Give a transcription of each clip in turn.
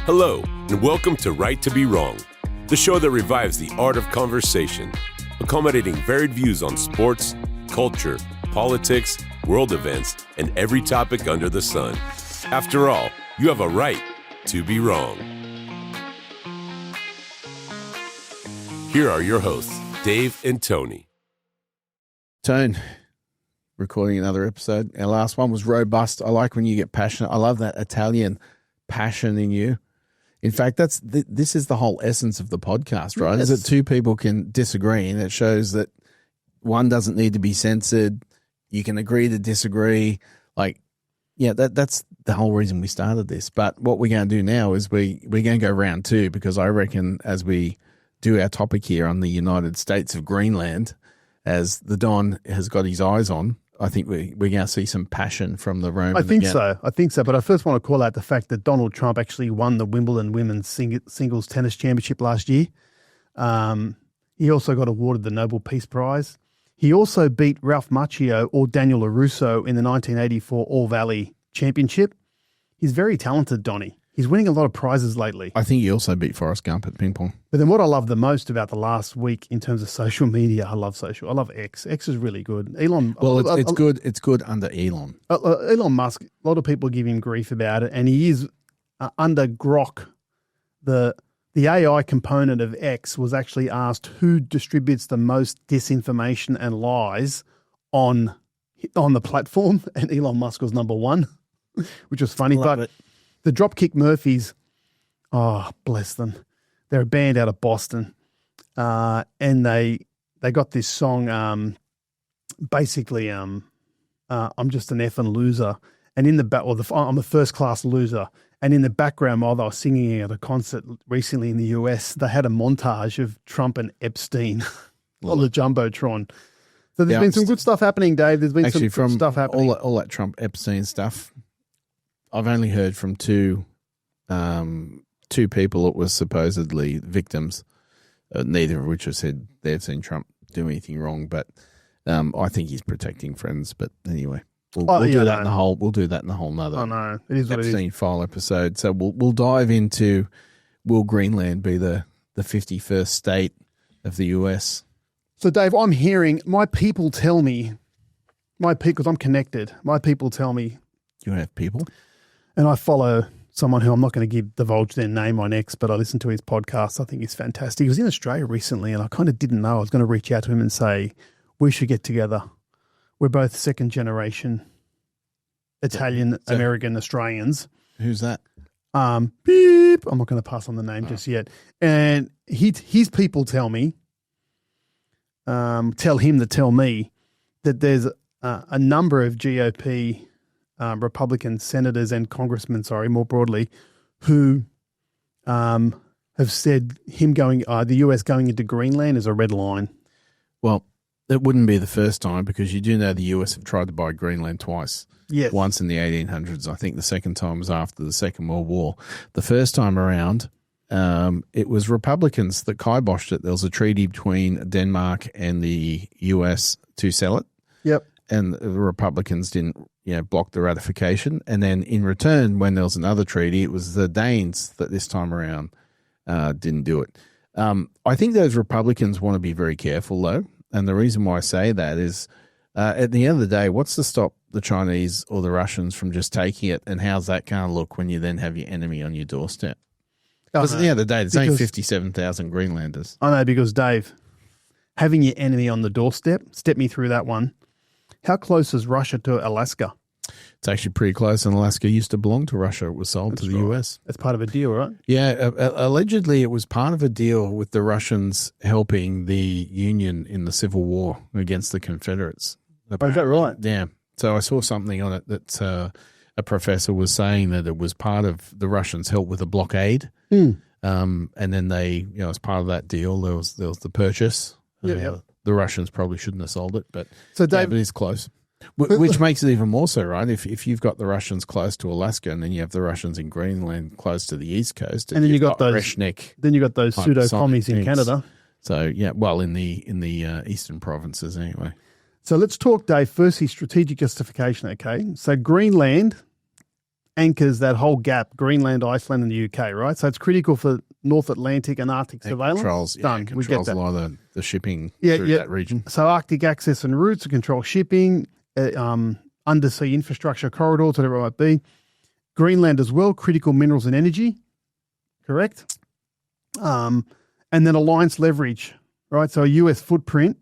Hello, and welcome to Right to Be Wrong, the show that revives the art of conversation, accommodating varied views on sports, culture, politics, world events, and every topic under the sun. After all, you have a right to be wrong. Here are your hosts, Dave and Tony. Tone, recording another episode. Our last one was robust. I like when you get passionate. I love that Italian passion in you. In fact, this is the whole essence of the podcast, right? Yes. Is that two people can disagree, and it shows that one doesn't need to be censored. You can agree to disagree. That's the whole reason we started this. But what we're going to do now is we're going to go round two, because I reckon as we do our topic here on the United States of Greenland, as the Don has got his eyes on, I think we're going to see some passion from the Roman. I think so. But I first want to call out the fact that Donald Trump actually won the Wimbledon Women's Singles Tennis Championship last year. He also got awarded the Nobel Peace Prize. He also beat Ralph Macchio or Daniel LaRusso in the 1984 All Valley Championship. He's very talented, Donnie. He's winning a lot of prizes lately. I think he also beat Forrest Gump at ping pong. But then what I love the most about the last week in terms of social media, I love X. X is really good. Elon. Well, it's good. It's good under Elon. Elon Musk, a lot of people give him grief about it, and he is under Grok. The AI component of X was actually asked who distributes the most disinformation and lies on the platform, and Elon Musk was number one, which was funny. Love it. The Dropkick Murphys, oh, bless them. They're a band out of Boston, and they got this song, I'm just an effing loser. And in the back, I'm a first class loser. And in the background, while they were singing at a concert recently in the US, they had a montage of Trump and Epstein on the Jumbotron. So there's been some good stuff happening, Dave. There's been some good stuff happening. All that Trump Epstein stuff. I've only heard from two people that were supposedly victims, neither of which have said they've seen Trump do anything wrong. But I think he's protecting friends. But anyway, we'll do that in the whole. We'll do that in the whole nother. Oh no, it is what Epstein it is. file episode. So we'll dive into, will Greenland be the 51st state of the US? So Dave, I'm hearing my people tell me, because I'm connected. My people tell me. You have people. And I follow someone who I'm not going to divulge their name on X, but I listen to his podcast. I think he's fantastic. He was in Australia recently, and I kind of didn't know. I was going to reach out to him and say, we should get together. We're both second generation Italian, American Australians. Who's that? Beep. I'm not going to pass on the name just yet. And his people tell me, tell him to tell me that there's a number of GOP Republican senators and congressmen, more broadly, who have said the US going into Greenland is a red line. Well, it wouldn't be the first time, because you do know the US have tried to buy Greenland twice. Yes. Once in the 1800s. I think the second time was after the Second World War. The first time around, it was Republicans that kiboshed it. There was a treaty between Denmark and the US to sell it. Yep. And the Republicans didn't block the ratification. And then in return, when there was another treaty, it was the Danes that this time around didn't do it. I think those Republicans want to be very careful, though. And the reason why I say that is at the end of the day, what's to stop the Chinese or the Russians from just taking it? And how's that going to look when you then have your enemy on your doorstep? Because at the end of the day, there's only 57,000 Greenlanders. I know, because, Dave, having your enemy on the doorstep, step me through that one. How close is Russia to Alaska? It's actually pretty close, and Alaska used to belong to Russia. It was sold to the US. That's part of a deal, right? Yeah, allegedly it was part of a deal with the Russians helping the Union in the Civil War against the Confederates. Oh, is that right? Yeah. So I saw something on it that a professor was saying that it was part of the Russians' help with a blockade. And then they, as part of that deal, there was the purchase. Yeah. The Russians probably shouldn't have sold it, but Dave, but it's close. Which makes it even more so, right? If you've got the Russians close to Alaska, and then you have the Russians in Greenland close to the East Coast, and then you got those Brezhnev, then you got those pseudo commies in Canada. So yeah, well, in the eastern provinces anyway. So let's talk, Dave. Firstly, strategic justification. Okay, so Greenland anchors that whole gap, Greenland, Iceland, and the UK, right? So it's critical for North Atlantic and Arctic surveillance. Controls We get that. a lot of the shipping through that region. So Arctic access and routes to control shipping, undersea infrastructure corridors, whatever it might be. Greenland as well, critical minerals and energy, correct? And then alliance leverage, right? So a US footprint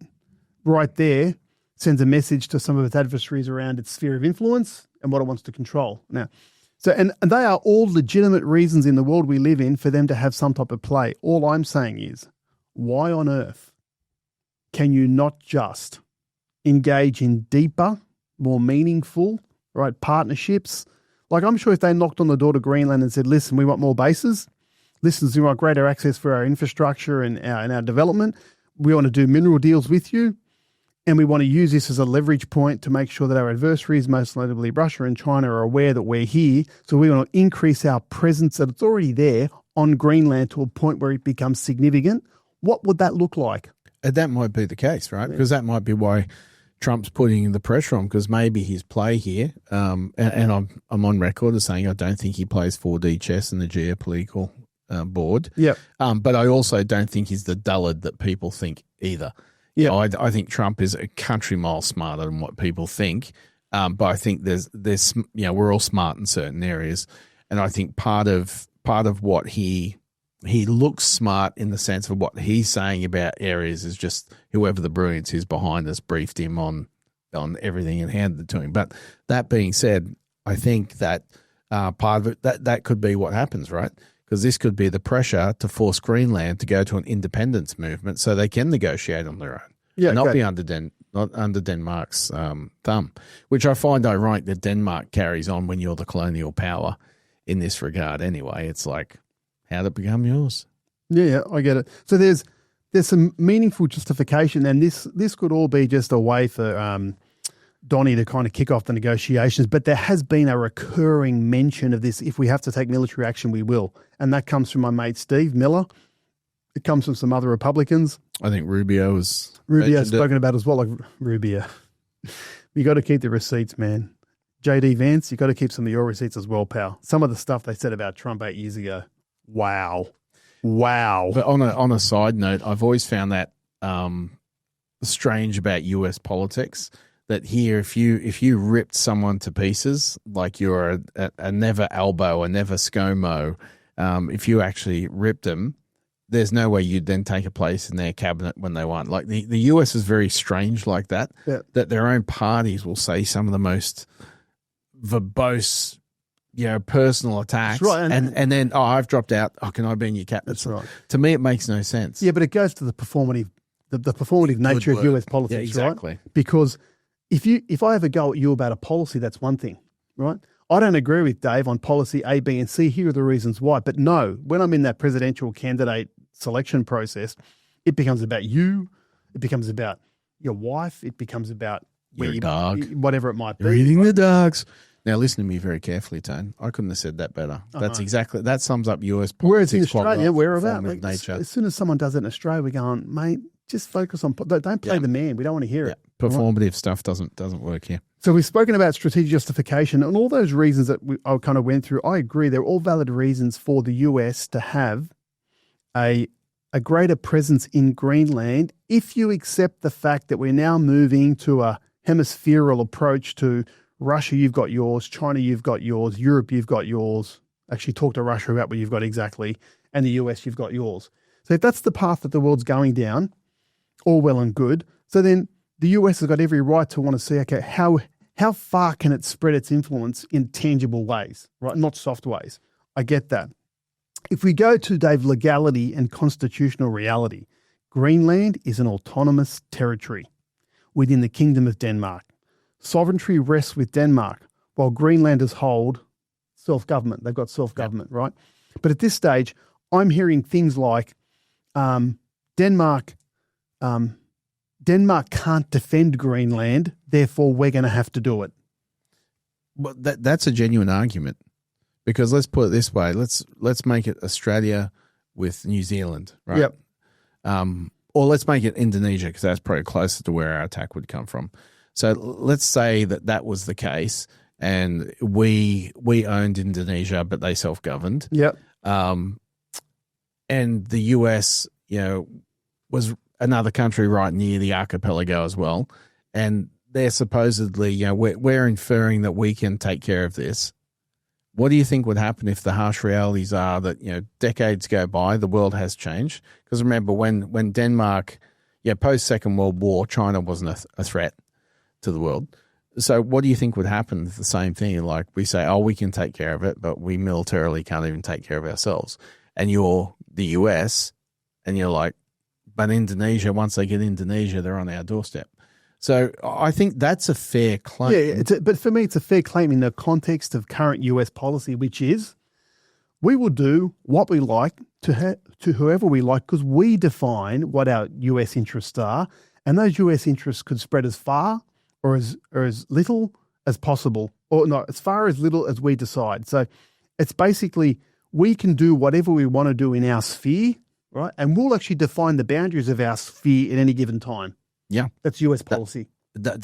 right there sends a message to some of its adversaries around its sphere of influence and what it wants to control. Now, so and they are all legitimate reasons in the world we live in for them to have some type of play. All I'm saying is, why on earth can you not just engage in deeper, more meaningful, right, partnerships? Like, I'm sure if they knocked on the door to Greenland and said, listen, we want more bases, listen, we want greater access for our infrastructure and our development, we want to do mineral deals with you, and we want to use this as a leverage point to make sure that our adversaries, most notably Russia and China, are aware that we're here. So we want to increase our presence that it's already there on Greenland to a point where it becomes significant. What would that look like? And that might be the case, right? Because that might be why Trump's putting the pressure on, because maybe his play here, and I'm on record as saying I don't think he plays 4D chess in the geopolitical board. Yeah. But I also don't think he's the dullard that people think either. Yeah, I think Trump is a country mile smarter than what people think. But I think there's we're all smart in certain areas, and I think part of what he looks smart in the sense of what he's saying about areas is just whoever the brilliance is behind us briefed him on everything and handed it to him. But that being said, I think that part of it that could be what happens, right? Because this could be the pressure to force Greenland to go to an independence movement so they can negotiate on their own. Yeah, not be under Denmark's thumb, which I find ironic that Denmark carries on when you're the colonial power in this regard. Anyway, it's like, how'd it become yours? Yeah, I get it. So there's some meaningful justification, and this could all be just a way for Donnie to kind of kick off the negotiations, but there has been a recurring mention of this. If we have to take military action, we will. And that comes from my mate, Steve Miller. It comes from some other Republicans. I think Rubio's spoken about as well, like Rubio. You got to keep the receipts, man. JD Vance, you got to keep some of your receipts as well, pal. Some of the stuff they said about Trump 8 years ago. Wow. But on a side note, I've always found that strange about US politics. That here, if you ripped someone to pieces, like you're a never elbow, a never ScoMo, if you actually ripped them, there's no way you'd then take a place in their cabinet when they won. Like the US is very strange like that, that their own parties will say some of the most verbose, personal attacks. That's right. And then, I've dropped out. Can I be in your cabinet? That's right. To me, it makes no sense. Yeah, but it goes to the performative nature of US politics, exactly. Right? Because if I ever go at you about a policy, that's one thing, right? I don't agree with Dave on policy A, B, and C. Here are the reasons why. But no, when I'm in that presidential candidate selection process, it becomes about you. It becomes about your wife. It becomes about your dog, whatever it might be. You're eating the dogs. Now, listen to me very carefully, Tone. I couldn't have said that better. That's exactly, that sums up US politics. Whereas in Australia, we're about nature. As soon as someone does it in Australia, we're going, mate, just focus on, don't play the man. We don't want to hear it. Performative stuff doesn't work here. So we've spoken about strategic justification and all those reasons that I kind of went through. I agree. They're all valid reasons for the US to have a greater presence in Greenland if you accept the fact that we're now moving to a hemispherical approach to Russia, you've got yours, China, you've got yours, Europe, you've got yours. Actually talk to Russia about what you've got exactly, and the US, you've got yours. So if that's the path that the world's going down, all well and good. So then the US has got every right to want to see, okay, how far can it spread its influence in tangible ways, right? Not soft ways. I get that. If we go to, Dave, legality and constitutional reality, Greenland is an autonomous territory within the Kingdom of Denmark. Sovereignty rests with Denmark, while Greenlanders hold self-government. They've got self-government, right? But at this stage, I'm hearing things like Denmark can't defend Greenland, therefore we're going to have to do it. Well, that's a genuine argument, because let's put it this way: let's make it Australia with New Zealand, right? Yep. Or let's make it Indonesia, because that's probably closer to where our attack would come from. So let's say that was the case, and we owned Indonesia, but they self-governed. Yep. And the US, was another country right near the archipelago as well. And they're supposedly, we're inferring that we can take care of this. What do you think would happen if the harsh realities are that, decades go by, the world has changed? Because remember, when Denmark, post-Second World War, China wasn't a threat to the world. So what do you think would happen if the same thing? Like we say, we can take care of it, but we militarily can't even take care of ourselves. And you're the US, and you're like, but Indonesia, once they get Indonesia, they're on our doorstep. So I think that's a fair claim. Yeah, but for me, it's a fair claim in the context of current US policy, which is we will do what we like to whoever we like because we define what our US interests are, and those US interests could spread as far or as little as possible, or no, as far as little as we decide. So it's basically we can do whatever we want to do in our sphere, right? And we'll actually define the boundaries of our sphere at any given time. Yeah, that's US policy. No.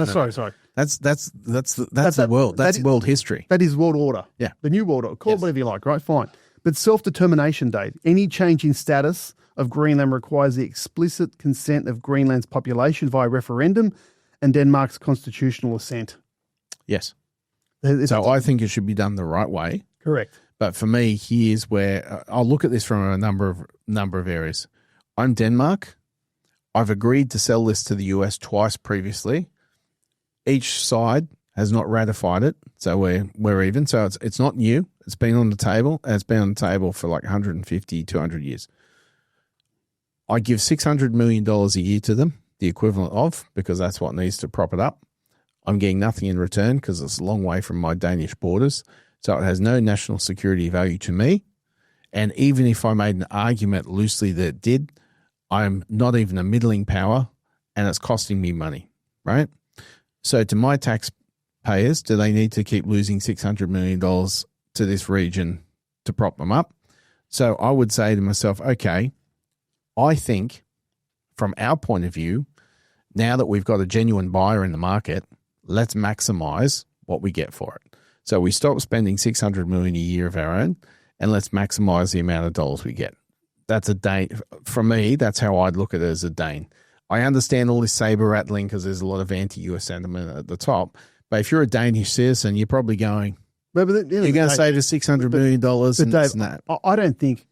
Sorry. That's the world. That's world history. That is world order. Yeah, the new world order. Call it whatever you like, right? Fine. But self-determination, Dave. Any change in status of Greenland requires the explicit consent of Greenland's population via referendum and Denmark's constitutional assent. Yes. So I think it should be done the right way. Correct. But for me, here's where I'll look at this from a number of areas. I'm Denmark. I've agreed to sell this to the US twice previously. Each side has not ratified it, so we're even. So it's not new. It's been on the table. And it's been on the table for like 150, 200 years. I give $600 million a year to them, the equivalent of, because that's what needs to prop it up. I'm getting nothing in return because it's a long way from my Danish borders. So it has no national security value to me. And even if I made an argument loosely that it did, I'm not even a middling power and it's costing me money, right? So to my taxpayers, do they need to keep losing $600 million to this region to prop them up? So I would say to myself, okay, I think from our point of view, now that we've got a genuine buyer in the market, let's maximize what we get for it. So we stop spending $600 million a year of our own and let's maximize the amount of dollars we get. That's a Dane. For me, that's how I'd look at it as a Dane. I understand all this saber rattling because there's a lot of anti-US sentiment at the top. But if you're a Danish citizen, you're probably going, you're going to save us $600 million. But Dave, I don't think,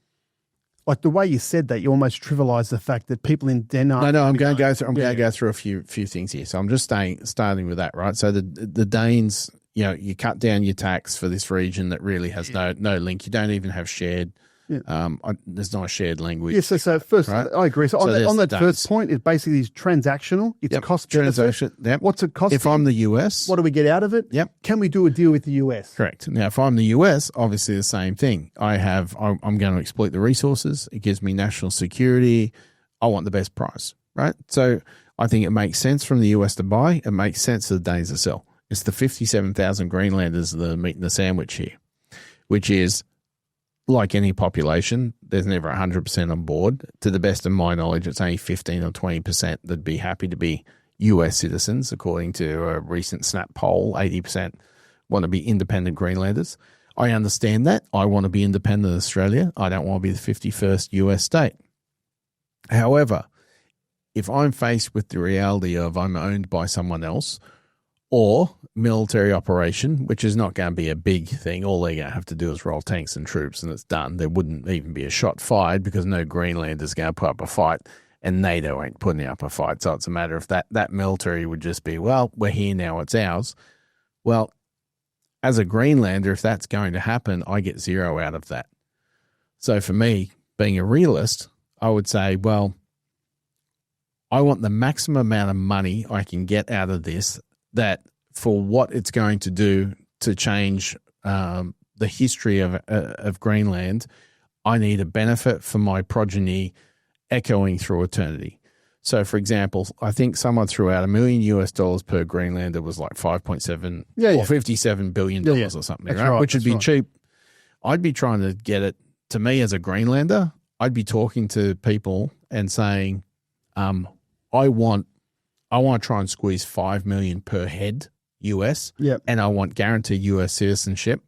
like the way you said that, you almost trivialize the fact that people in Denmark. No, I'm going to go through a few things here. So I'm just starting with that, right? So the Danes, you cut down your tax for this region that really has no link. You don't even have shared. There's not a shared language. Yes, so first, right? I agree. So on that first point, it basically is transactional. It's cost transaction. Yep. What's it cost? If I'm the US, what do we get out of it? Yep. Can we do a deal with the US? Correct. Now, if I'm the US, obviously the same thing. I'm going to exploit the resources. It gives me national security. I want the best price, right? So I think it makes sense from the US to buy. It makes sense for the Danes to sell. It's the 57,000 Greenlanders, the meat in the sandwich here, which is, like any population, there's never 100% on board. To the best of my knowledge, it's only 15 or 20% that'd be happy to be US citizens, according to a recent Snap poll. 80% want to be independent Greenlanders. I understand that. I want to be independent of Australia. I don't want to be the 51st US state. However, if I'm faced with the reality of I'm owned by someone else, or military operation, which is not going to be a big thing. All they're going to have to do is roll tanks and troops and it's done. There wouldn't even be a shot fired because no Greenlander's going to put up a fight and NATO ain't putting up a fight. So it's a matter of that military would just be, well, we're here now, it's ours. Well, as a Greenlander, if that's going to happen, I get zero out of that. So for me, being a realist, I would say, well, I want the maximum amount of money I can get out of this, that for what it's going to do to change the history of Greenland, I need a benefit for my progeny echoing through eternity. So, for example, I think someone threw out $1 million per Greenlander was like 5.7 or $57 billion or something, right? Which would be cheap. I'd be trying to get it to me as a Greenlander. I'd be talking to people and saying, I want to try and squeeze $5 million per head US, Yep. and I want guaranteed US citizenship,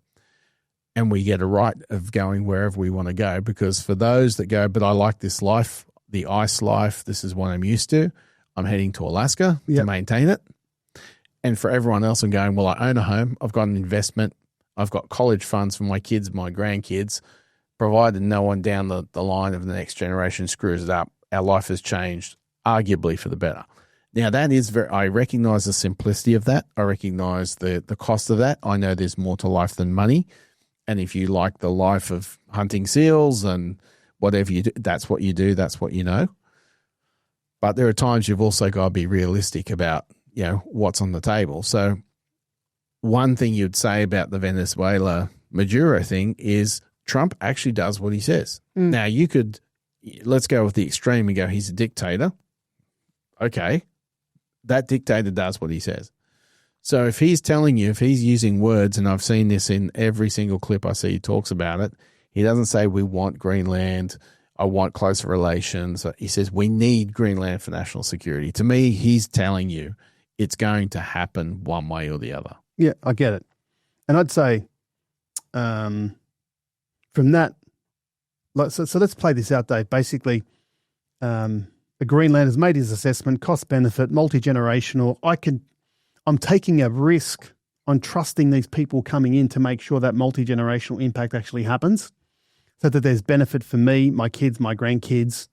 and we get a right of going wherever we want to go. Because for those that go, but I like this life, the ice life, this is what I'm used to, I'm heading to Alaska to maintain it. And for everyone else, I'm going, well, I own a home, I've got an investment, I've got college funds for my kids, my grandkids, provided no one down the line of the next generation screws it up. Our life has changed, arguably for the better. Now, that is I recognize the simplicity of that. I recognize the cost of that. I know there's more to life than money. And if you like the life of hunting seals and whatever you do, that's what you do, that's what you know. But there are times you've also got to be realistic about, what's on the table. So one thing you'd say about the Venezuela Maduro thing is Trump actually does what he says. Now, let's go with the extreme and go, he's a dictator. Okay. That dictator does what he says. So if he's telling you, if he's using words, and I've seen this in every single clip I see he talks about it, he doesn't say we want Greenland, I want closer relations. He says we need Greenland for national security. To me, he's telling you it's going to happen one way or the other. Yeah, I get it. And I'd say from that, so let's play this out, Dave. Basically, Greenland has made his assessment, cost-benefit, multi-generational. I'm taking a risk on trusting these people coming in to make sure that multi-generational impact actually happens so that there's benefit for me, my kids, my grandkids.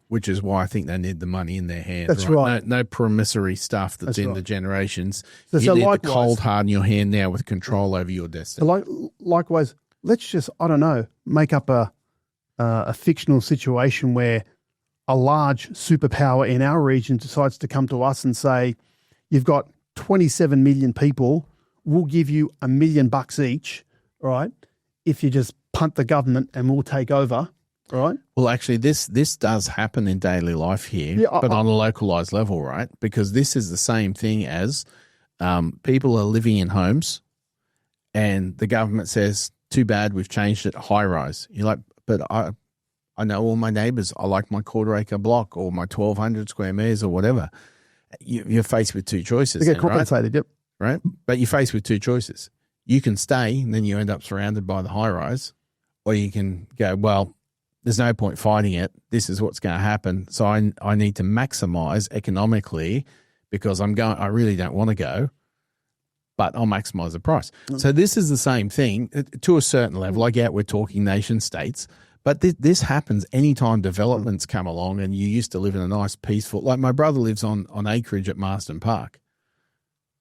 Which is why I think they need the money in their hand. That's right. No promissory stuff that's in the generations. You So need likewise, the cold hard in your hand now with control over your destiny. So likewise, let's just, I don't know, make up a fictional situation where a large superpower in our region decides to come to us and say, you've got 27 million people, we'll give you $1 million each, right? If you just punt the government and we'll take over, right? Well, actually, this does happen in daily life here, but on a localized level, right? Because this is the same thing as people are living in homes and the government says, too bad, we've changed it, high rise. You're like, but I know all my neighbors. I like my quarter-acre block or my 1,200 square meters or whatever. You're faced with two choices. They get compensated, right? Right? But you're faced with two choices. You can stay and then you end up surrounded by the high-rise, or you can go, well, there's no point fighting it. This is what's going to happen. So I need to maximize economically because I really don't want to go, but I'll maximize the price. So this is the same thing to a certain level. I get we're talking nation states, but this happens anytime developments come along and you used to live in a nice, peaceful, like my brother lives on acreage at Marsden Park.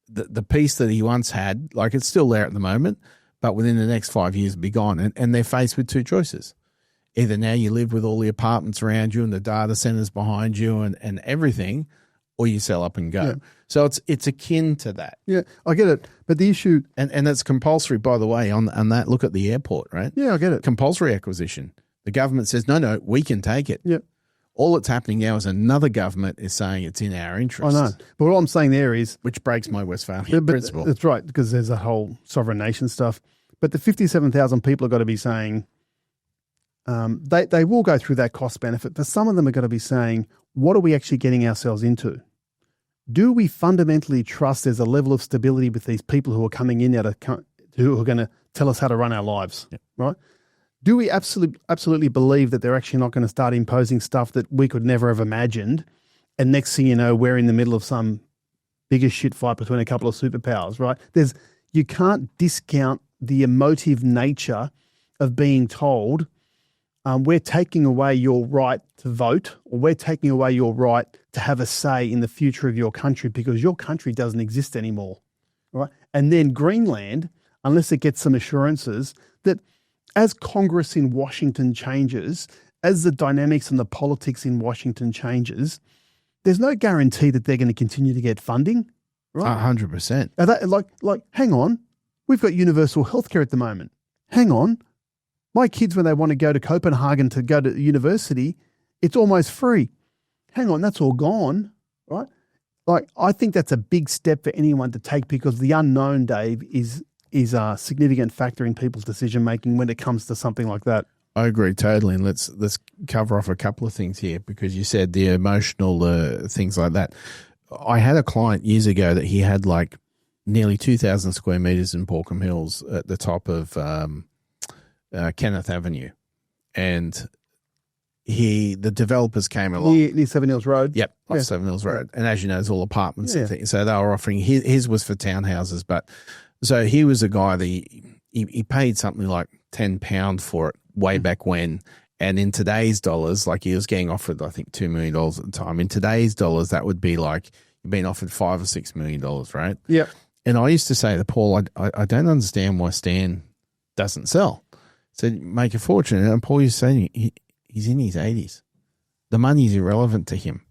The peace that he once had, like it's still there at the moment, but within the next 5 years it'll be gone. And they're faced with two choices. Either now you live with all the apartments around you and the data centers behind you and everything, or you sell up and go. Yeah. So it's akin to that. Yeah, I get it. But the issue... And it's compulsory, by the way, on that. Look at the airport, right? Yeah, I get it. Compulsory acquisition. The government says, no, we can take it. Yeah. All that's happening now is another government is saying it's in our interest. I know. But what I'm saying there is... Which breaks my Westphalian principle. That's right, because there's a whole sovereign nation stuff. But the 57,000 people have got to be saying... They will go through that cost benefit, but some of them are going to be saying, what are we actually getting ourselves into? Do we fundamentally trust there's a level of stability with these people who are coming in who are going to tell us how to run our lives, right? Do we absolutely believe that they're actually not going to start imposing stuff that we could never have imagined? And next thing you know, we're in the middle of some biggest shit fight between a couple of superpowers, right? You can't discount the emotive nature of being told, we're taking away your right to vote, or we're taking away your right to have a say in the future of your country because your country doesn't exist anymore, right? And then Greenland, unless it gets some assurances that as Congress in Washington changes, as the dynamics and the politics in Washington changes, there's no guarantee that they're going to continue to get funding, right? 100%. Like, hang on, we've got universal healthcare at the moment. Hang on. My kids, when they want to go to Copenhagen to go to university, it's almost free. Hang on, that's all gone, right? Like, I think that's a big step for anyone to take because the unknown, Dave, is a significant factor in people's decision-making when it comes to something like that. I agree totally. And let's cover off a couple of things here because you said the emotional things like that. I had a client years ago that he had like nearly 2,000 square meters in Porkham Hills at the top of Kenneth Avenue. And the developers came along. Near Seven Hills Road? Yep, off Yeah. Seven Hills Road. And as you know, it's all apartments Yeah. and things. So they were offering, his was for townhouses. But so he was a guy that he paid something like £10 for it way back when. And in today's dollars, like he was getting offered, I think, $2 million at the time. In today's dollars, that would be like you've been offered $5 or $6 million, right? Yep. And I used to say to Paul, I don't understand why Stan doesn't sell. Said, make a fortune. And Paul used to say, he's in his 80s. The money's irrelevant to him.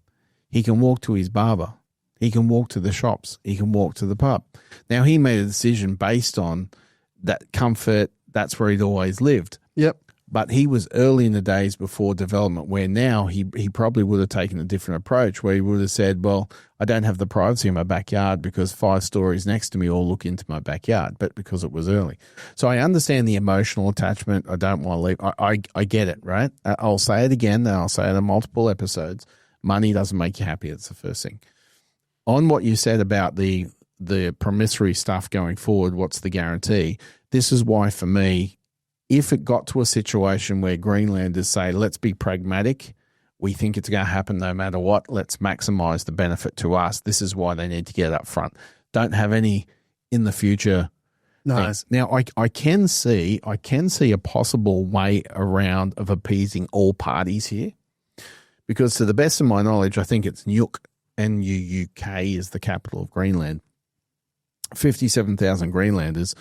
He can walk to his barber. He can walk to the shops. He can walk to the pub. Now, he made a decision based on that comfort. That's where he'd always lived. Yep. But he was early in the days before development, where now he probably would have taken a different approach, where he would have said, well, I don't have the privacy in my backyard because 5 stories next to me all look into my backyard, but because it was early. So I understand the emotional attachment. I don't want to leave. I get it, right? I'll say it again, and I'll say it in multiple episodes. Money doesn't make you happy. It's the first thing. On what you said about the promissory stuff going forward, what's the guarantee? This is why, for me, if it got to a situation where Greenlanders say, let's be pragmatic, we think it's going to happen no matter what, let's maximize the benefit to us, this is why they need to get up front. Don't have any in the future things. Now, I can see a possible way around of appeasing all parties here, because to the best of my knowledge, I think it's Nuuk, N-U-U-K is the capital of Greenland. 57,000 Greenlanders.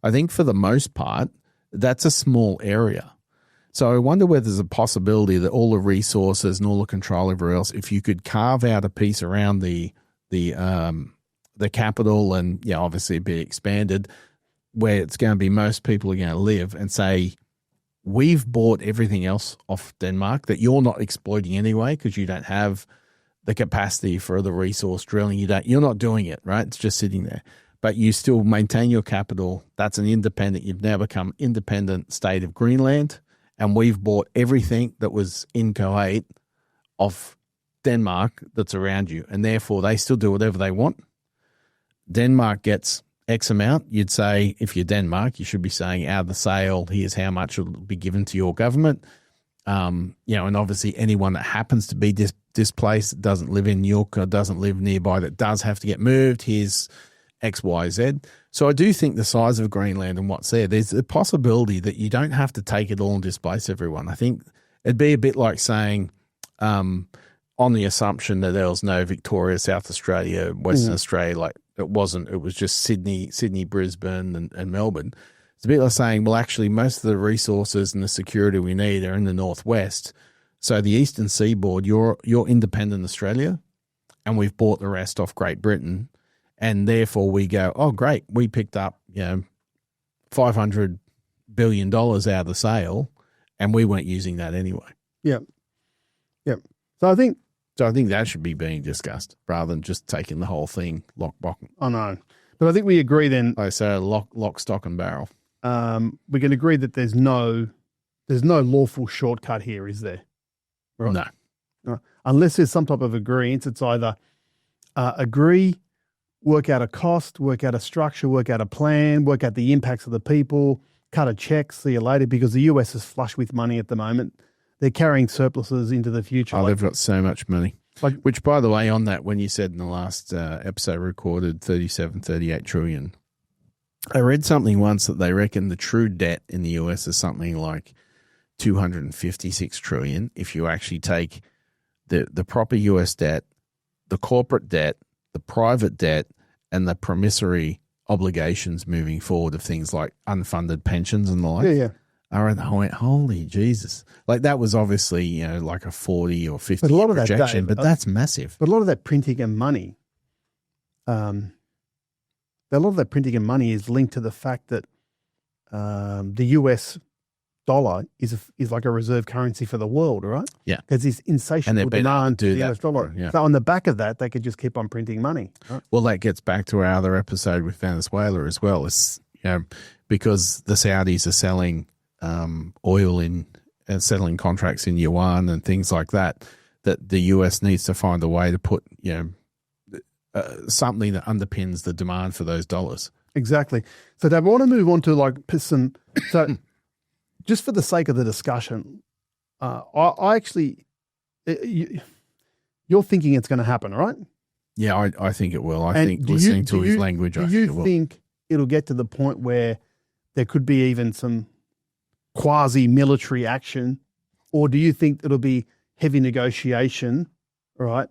I think for the most part, that's a small area. So I wonder whether there's a possibility that all the resources and all the control everywhere else, if you could carve out a piece around the capital and, obviously be expanded, where it's going to be most people are going to live, and say, we've bought everything else off Denmark that you're not exploiting anyway because you don't have the capacity for the resource drilling. You're not doing it, right? It's just sitting there. But you still maintain your capital. That's an independent. You've now become independent state of Greenland, and we've bought everything that was inchoate of Denmark that's around you, and therefore they still do whatever they want. Denmark gets X amount. You'd say, if you're Denmark, you should be saying, out of the sale, here's how much will be given to your government. And obviously anyone that happens to be displaced, doesn't live in Nuuk or doesn't live nearby, that does have to get moved, here's X, Y, Z. So I do think the size of Greenland and what's there's a possibility that you don't have to take it all and displace everyone. I think it'd be a bit like saying, on the assumption that there was no Victoria, South Australia, Western Australia, like it wasn't, it was just Sydney, Brisbane and Melbourne. It's a bit like saying, well, actually most of the resources and the security we need are in the northwest. So the eastern seaboard, you're independent Australia, and we've bought the rest off Great Britain. And therefore we go, oh, great, we picked up, $500 billion out of the sale, and we weren't using that anyway. Yep. So I think that should be being discussed rather than just taking the whole thing lock, I know. But I think we agree then. I say lock, stock and barrel. We can agree that there's no lawful shortcut here, is there? Right? No. Unless there's some type of agreement. It's either agree, work out a cost, work out a structure, work out a plan, work out the impacts of the people, cut a check, see you later, because the US is flush with money at the moment. They're carrying surpluses into the future. Oh, they've got so much money. Which, by the way, on that, when you said in the last episode recorded 38 trillion, I read something once that they reckon the true debt in the US is something like 256 trillion. If you actually take the proper US debt, the corporate debt, the private debt, and the promissory obligations moving forward of things like unfunded pensions and the like. Yeah. I went, holy Jesus. Like that was obviously, like a 40 or 50 but a lot of projection, that, but that's massive. But a lot of that printing and money, is linked to the fact that the US dollar is like a reserve currency for the world, right? Yeah. Because it's insatiable demand to for the US dollar. Yeah. So on the back of that, they could just keep on printing money. Right? Well, that gets back to our other episode with Venezuela as well. It's, because the Saudis are selling oil in and settling contracts in yuan and things like that, that the US needs to find a way to put, something that underpins the demand for those dollars. Exactly. So, Dave, I want to move on to like some. So, just for the sake of the discussion, I actually, you're thinking it's going to happen, right? Yeah, I think it will. I think listening to his language, I think it will. Do you think it'll get to the point where there could be even some quasi-military action, or do you think it'll be heavy negotiation, right,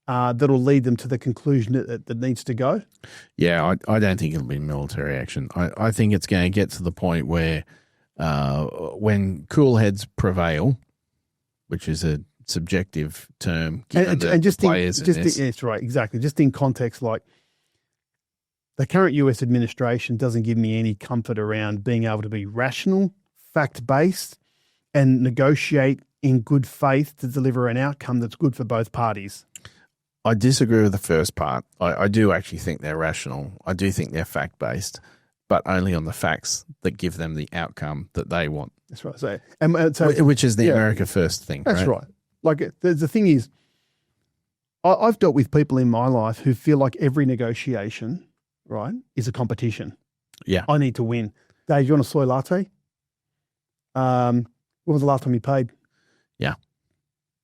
that'll lead them to the conclusion that needs to go? Yeah, I don't think it'll be military action. I think it's going to get to the point where when cool heads prevail, which is a subjective term, and just it's right, exactly. Just in context, like the current US administration doesn't give me any comfort around being able to be rational, fact-based, and negotiate in good faith to deliver an outcome that's good for both parties. I disagree with the first part. I do actually think they're rational. I do think they're fact-based, but only on the facts that give them the outcome that they want. That's right. So which is the America First thing. That's right. Like the thing is, I've dealt with people in my life who feel like every negotiation, right, is a competition. Yeah. I need to win. Dave, you want a soy latte? When was the last time you paid? Yeah.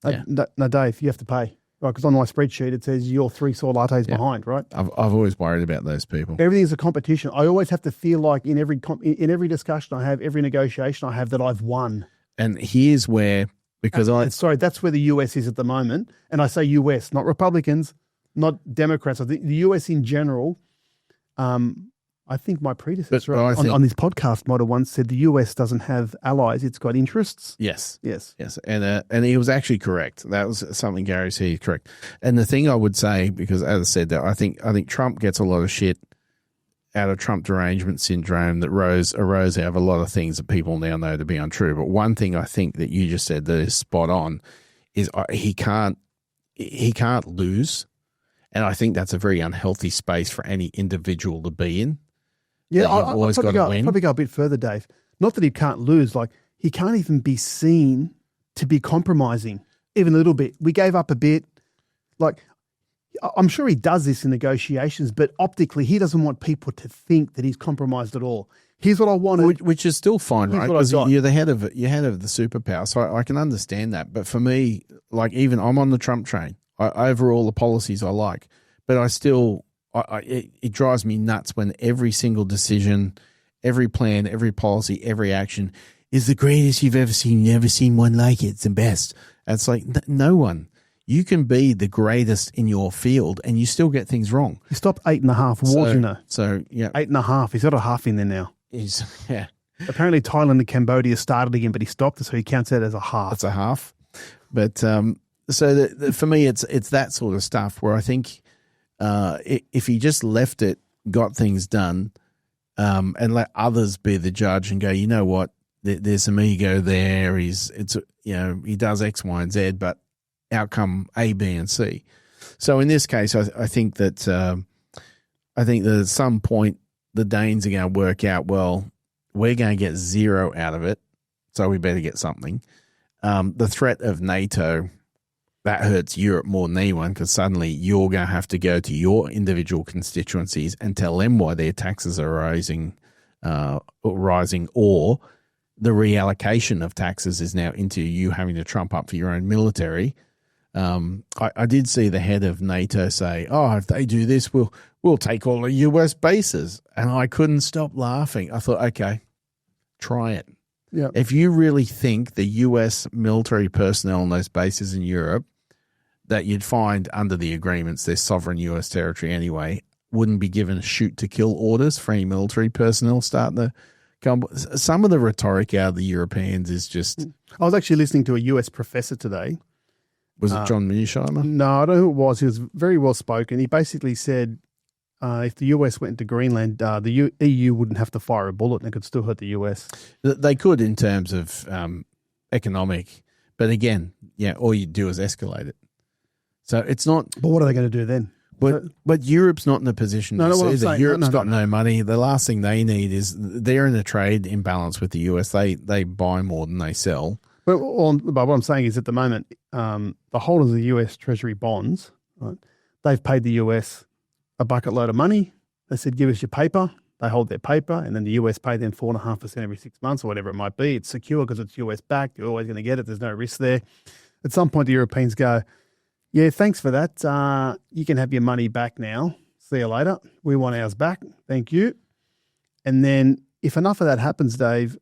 No, Dave, you have to pay. Right, because on my spreadsheet it says you're 3 soy lattes behind, right? I've always worried about those people. Everything is a competition. I always have to feel like in every discussion I have, every negotiation I have, that I've won. And here's where, because that's where the US is at the moment. And I say US, not Republicans, not Democrats. I think the US in general. I think my predecessor on this podcast might have once said the US doesn't have allies; it's got interests. Yes, and he was actually correct. That was something Gary said, correct. And the thing I would say, because as I said, that I think Trump gets a lot of shit out of Trump derangement syndrome that arose out of a lot of things that people now know to be untrue. But one thing I think that you just said that is spot on is he can't lose, and I think that's a very unhealthy space for any individual to be in. Yeah, I'll probably go a bit further, Dave. Not that he can't lose, like he can't even be seen to be compromising even a little bit. We gave up a bit. Like, I'm sure he does this in negotiations, but optically he doesn't want people to think that he's compromised at all. Here's what I wanted. Which is still fine, right? Because you're the head of the superpower, so I can understand that. But for me, like even I'm on the Trump train. Overall, the policies I like, but I still... It drives me nuts when every single decision, every plan, every policy, every action is the greatest you've ever seen. You've never seen one like it. It's the best. And it's like, no one. You can be the greatest in your field and you still get things wrong. He stopped 8.5 wars, you know. So, yeah. 8.5. He's got a half in there now. Yeah. Apparently Thailand and Cambodia started again, but he stopped it, so he counts it as a half. It's a half. But for me, it's that sort of stuff where I think... if he just left it, got things done, and let others be the judge and go, you know what, there's some ego there. He does X, Y, and Z, but outcome A, B, and C. So in this case, I think that at some point the Danes are going to work out, well, we're going to get zero out of it, so we better get something. The threat of NATO, that hurts Europe more than anyone, because suddenly you're going to have to go to your individual constituencies and tell them why their taxes are rising, or the reallocation of taxes is now into you having to trump up for your own military. I did see the head of NATO say, if they do this, we'll take all the US bases. And I couldn't stop laughing. I thought, okay, try it. Yeah. If you really think the US military personnel on those bases in Europe that you'd find under the agreements, their sovereign US territory anyway, wouldn't be given shoot to kill orders for any military personnel starting to come. Some of the rhetoric out of the Europeans is just... I was actually listening to a US professor today. Was it John Mearsheimer? No, I don't know who it was. He was very well spoken. He basically said if the US went into Greenland, the EU wouldn't have to fire a bullet and it could still hurt the US. They could in terms of economic, but again, all you do is escalate it. So it's not. But what are they going to do then? But Europe's not in a position to say that. Europe's got no money. The last thing they need is they're in a trade imbalance with the US. They buy more than they sell. But what I'm saying is at the moment, the holders of the US Treasury bonds, right, they've paid the US a bucket load of money. They said, give us your paper. They hold their paper, and then the US pay them 4.5% every 6 months or whatever it might be. It's secure because it's US backed. You're always going to get it. There's no risk there. At some point, the Europeans go, yeah, thanks for that. You can have your money back now. See you later. We want ours back. Thank you. And then if enough of that happens, Dave,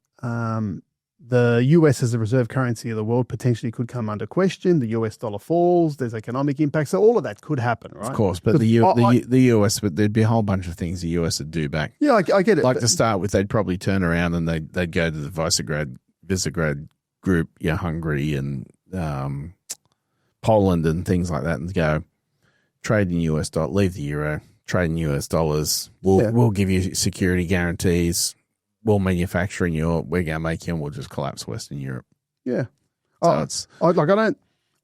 the US as the reserve currency of the world potentially could come under question. The US dollar falls. There's economic impact. So all of that could happen, right? Of course, but the US, but there'd be a whole bunch of things the US would do back. Yeah, I get it. Like to start with, they'd probably turn around and they'd go to the Visegrad group, Hungary and Poland and things like that, and go trade in US dollar, leave the euro, trade in US dollars. We'll give you security guarantees. We'll manufacture in Europe. We're going to make you, and we'll just collapse Western Europe. Yeah. So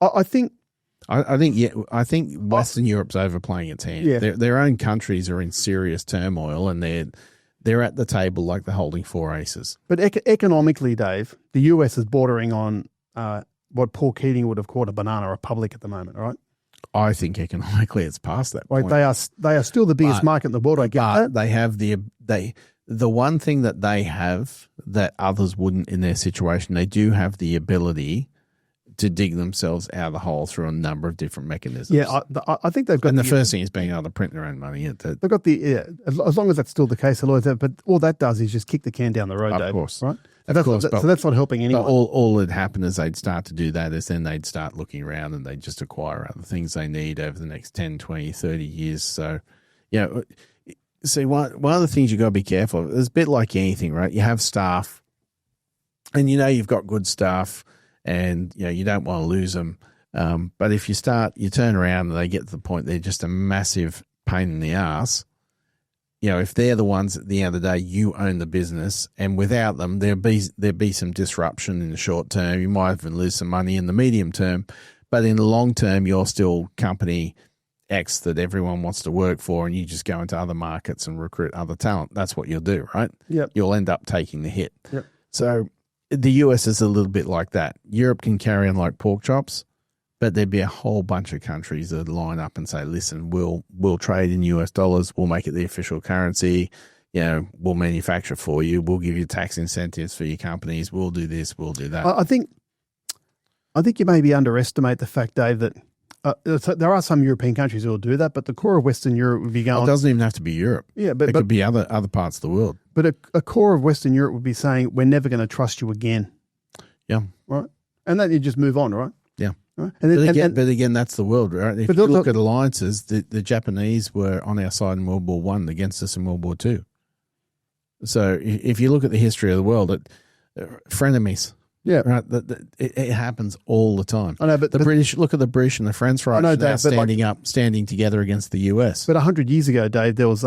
I think Western Europe's overplaying its hand. Yeah. Their own countries are in serious turmoil, and they're at the table like they're holding four aces. But economically, Dave, the US is bordering on what Paul Keating would have called a banana republic at the moment, right? I think economically it's past that point. They are still the biggest market in the world. I get that. They have the one thing that they have that others wouldn't in their situation, they do have the ability to dig themselves out of the hole through a number of different mechanisms. Yeah, I think they've got. And the first thing is being able to print their own money. They've got as long as that's still the case, but all that does is just kick the can down the road, Dave. Of course. Right? So that's not helping anyone. But all that happened is they'd start to do that, is then they'd start looking around and they'd just acquire other things they need over the next 10, 20, 30 years. So, see, one of the things you've got to be careful of, it's a bit like anything, right? You have staff and you've got good staff and, you don't want to lose them. But if you turn around and they get to the point they're just a massive pain in the ass, if they're the ones at the end of the day, you own the business, and without them, there'd be some disruption in the short term. You might even lose some money in the medium term, but in the long term, you're still company X that everyone wants to work for, and you just go into other markets and recruit other talent. That's what you'll do, right? Yep. You'll end up taking the hit. Yep. So the US is a little bit like that. Europe can carry on like pork chops, but there'd be a whole bunch of countries that line up and say, listen, we'll trade in US dollars. We'll make it the official currency. We'll manufacture for you. We'll give you tax incentives for your companies. We'll do this. We'll do that. I think you maybe underestimate the fact, Dave, that there are some European countries who will do that, but the core of Western Europe would be going. It doesn't even have to be Europe. Yeah, but it could be other parts of the world. But a core of Western Europe would be saying, we're never going to trust you again. Yeah. Right. And then you just move on, right? Yeah. Right? But again, that's the world, right? If you look at alliances, the Japanese were on our side in World War I against us in World War II. So if you look at the history of the world, frenemies. Yeah. Right. It happens all the time. I know, but British, look at the British and the French right now Dave, standing together against the US. But 100 years ago, Dave, there was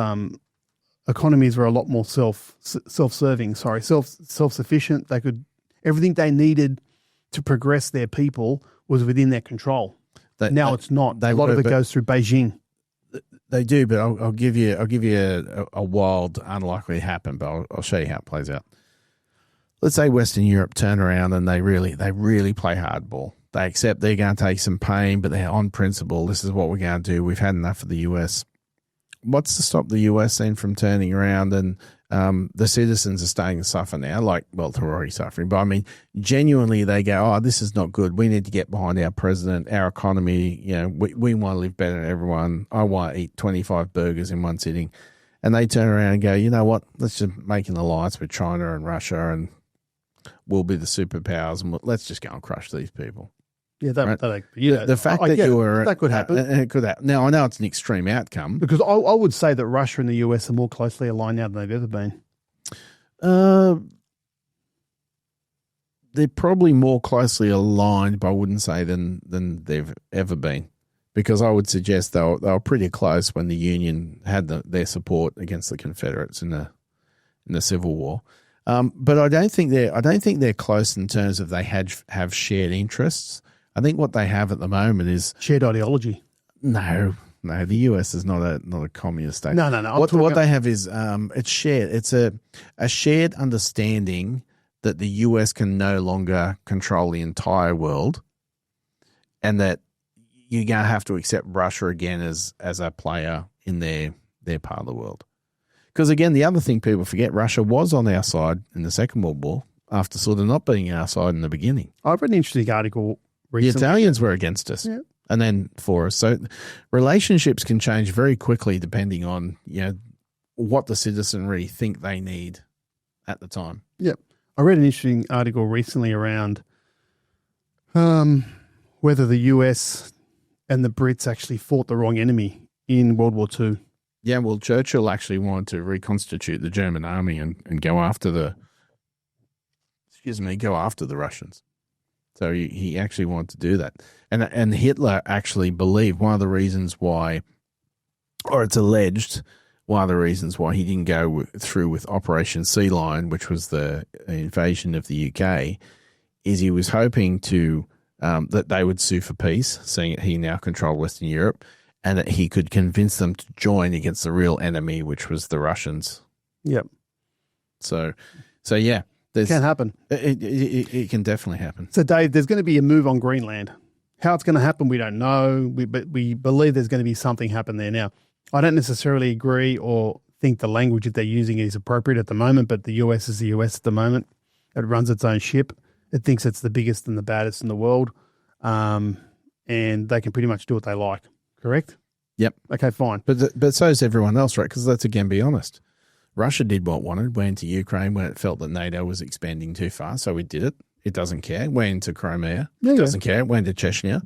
economies were a lot more self-sufficient. They could everything they needed to progress their people was within their control. Now it's not. A lot of it goes through Beijing. They do, but I'll give you a wild, unlikely to happen, but I'll show you how it plays out. Let's say Western Europe turn around and they really play hardball. They accept they're going to take some pain, but they're on principle. This is what we're going to do. We've had enough of the US. What's to stop the US then from turning around and the citizens are starting to suffer now? They're already suffering. But I mean, genuinely they go, this is not good. We need to get behind our president, our economy. We want to live better than everyone. I want to eat 25 burgers in one sitting. And they turn around and go, you know what? Let's just make an alliance with China and Russia and we'll be the superpowers and let's just go and crush these people. Yeah, the fact that could happen. It could happen. Now I know it's an extreme outcome because I would say that Russia and the US are more closely aligned now than they've ever been. They're probably more closely aligned, but I wouldn't say than they've ever been, because I would suggest they were pretty close when the Union had their support against the Confederates in the Civil War. But I don't think they're close in terms of they have shared interests. I think what they have at the moment is shared ideology. No, the US is not a communist state. No. What they have is it's shared. It's a shared understanding that the US can no longer control the entire world, and that you're going to have to accept Russia again as a player in their part of the world. Because again, the other thing people forget, Russia was on our side in the Second World War after sort of not being our side in the beginning. I've read an interesting article recently. The Italians were against us, and then for us. So relationships can change very quickly depending on what the citizenry think they need at the time. Yep. I read an interesting article recently around whether the US and the Brits actually fought the wrong enemy in World War II. Yeah, well, Churchill actually wanted to reconstitute the German army and go after the Russians. So he actually wanted to do that. And Hitler actually believed one of the reasons why, or it's alleged, one of the reasons why he didn't go through with Operation Sea Lion, which was the invasion of the UK, is he was hoping to that they would sue for peace, seeing that he now controlled Western Europe, and that he could convince them to join against the real enemy, which was the Russians. Yep. So yeah. It can happen. It can definitely happen. So, Dave, there's going to be a move on Greenland. How it's going to happen, we don't know, but we believe there's going to be something happen there. Now, I don't necessarily agree or think the language that they're using is appropriate at the moment, but the US is the US at the moment. It runs its own ship. It thinks it's the biggest and the baddest in the world, and they can pretty much do what they like. Correct? Yep. Okay, fine. But so is everyone else, right? Because let's again be honest. Russia did what it wanted, went into Ukraine when it felt that NATO was expanding too far, so we did it. It doesn't care. Went into Crimea. It doesn't care. Went into Chechnya.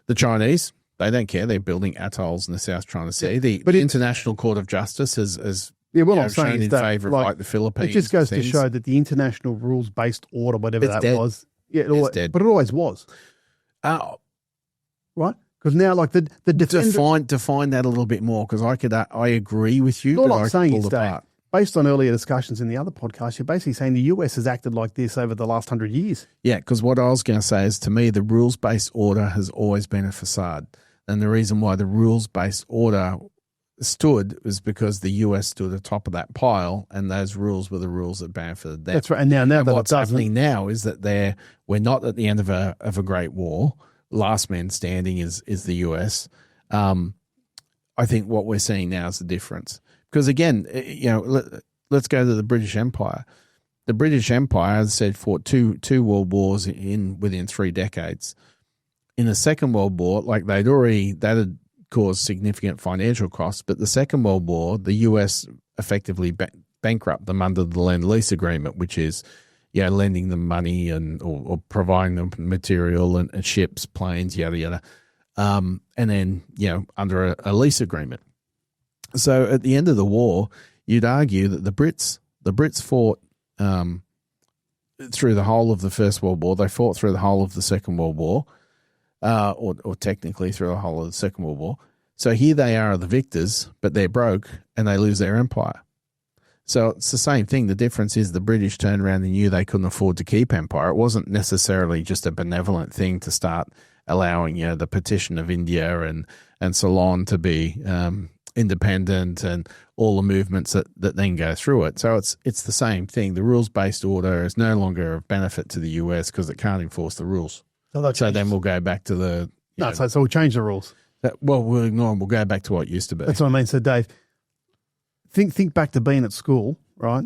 The Chinese, they don't care. They're building atolls in the South China Sea. The International Court of Justice has what I'm saying shown in favour of like the Philippines. It just goes to show that the international rules-based order, whatever that dead. was, it's dead. But it always was. Right? Because now, like the define that a little bit more, because I agree with you. All I'm saying is that based on earlier discussions in the other podcast, you're basically saying the US has acted like this over the last 100 years. Yeah, because what I was going to say is, to me, the rules-based order has always been a facade, and the reason why the rules-based order stood was because the US stood atop of that pile, and those rules were the rules that benefited them. That's right. And now that what's happening now is that we're not at the end of a great war. Last man standing is the US. I think what we're seeing now is the difference. Because again, let's go to the British Empire. The British Empire, as I said, fought two world wars within 3 decades. In the Second World War, like that had caused significant financial costs, but the Second World War, the US effectively bankrupted them under the Lend-Lease Agreement, which is lending them money or providing them material and ships, planes, yada yada, and then under a lease agreement. So at the end of the war, you'd argue that the Brits fought through the whole of the First World War. They fought through the whole of the Second World War, or technically through the whole of the Second World War. So here they are the victors, but they're broke and they lose their empire. So it's the same thing. The difference is the British turned around and knew they couldn't afford to keep empire. It wasn't necessarily just a benevolent thing to start allowing the partition of India and Ceylon to be independent and all the movements that then go through it. So it's the same thing. The rules-based order is no longer of benefit to the US because it can't enforce the rules. So then we'll go back to the... So we'll change the rules. We'll ignore them. We'll go back to what used to be. That's what I mean. So, Dave, think back to being at school, right?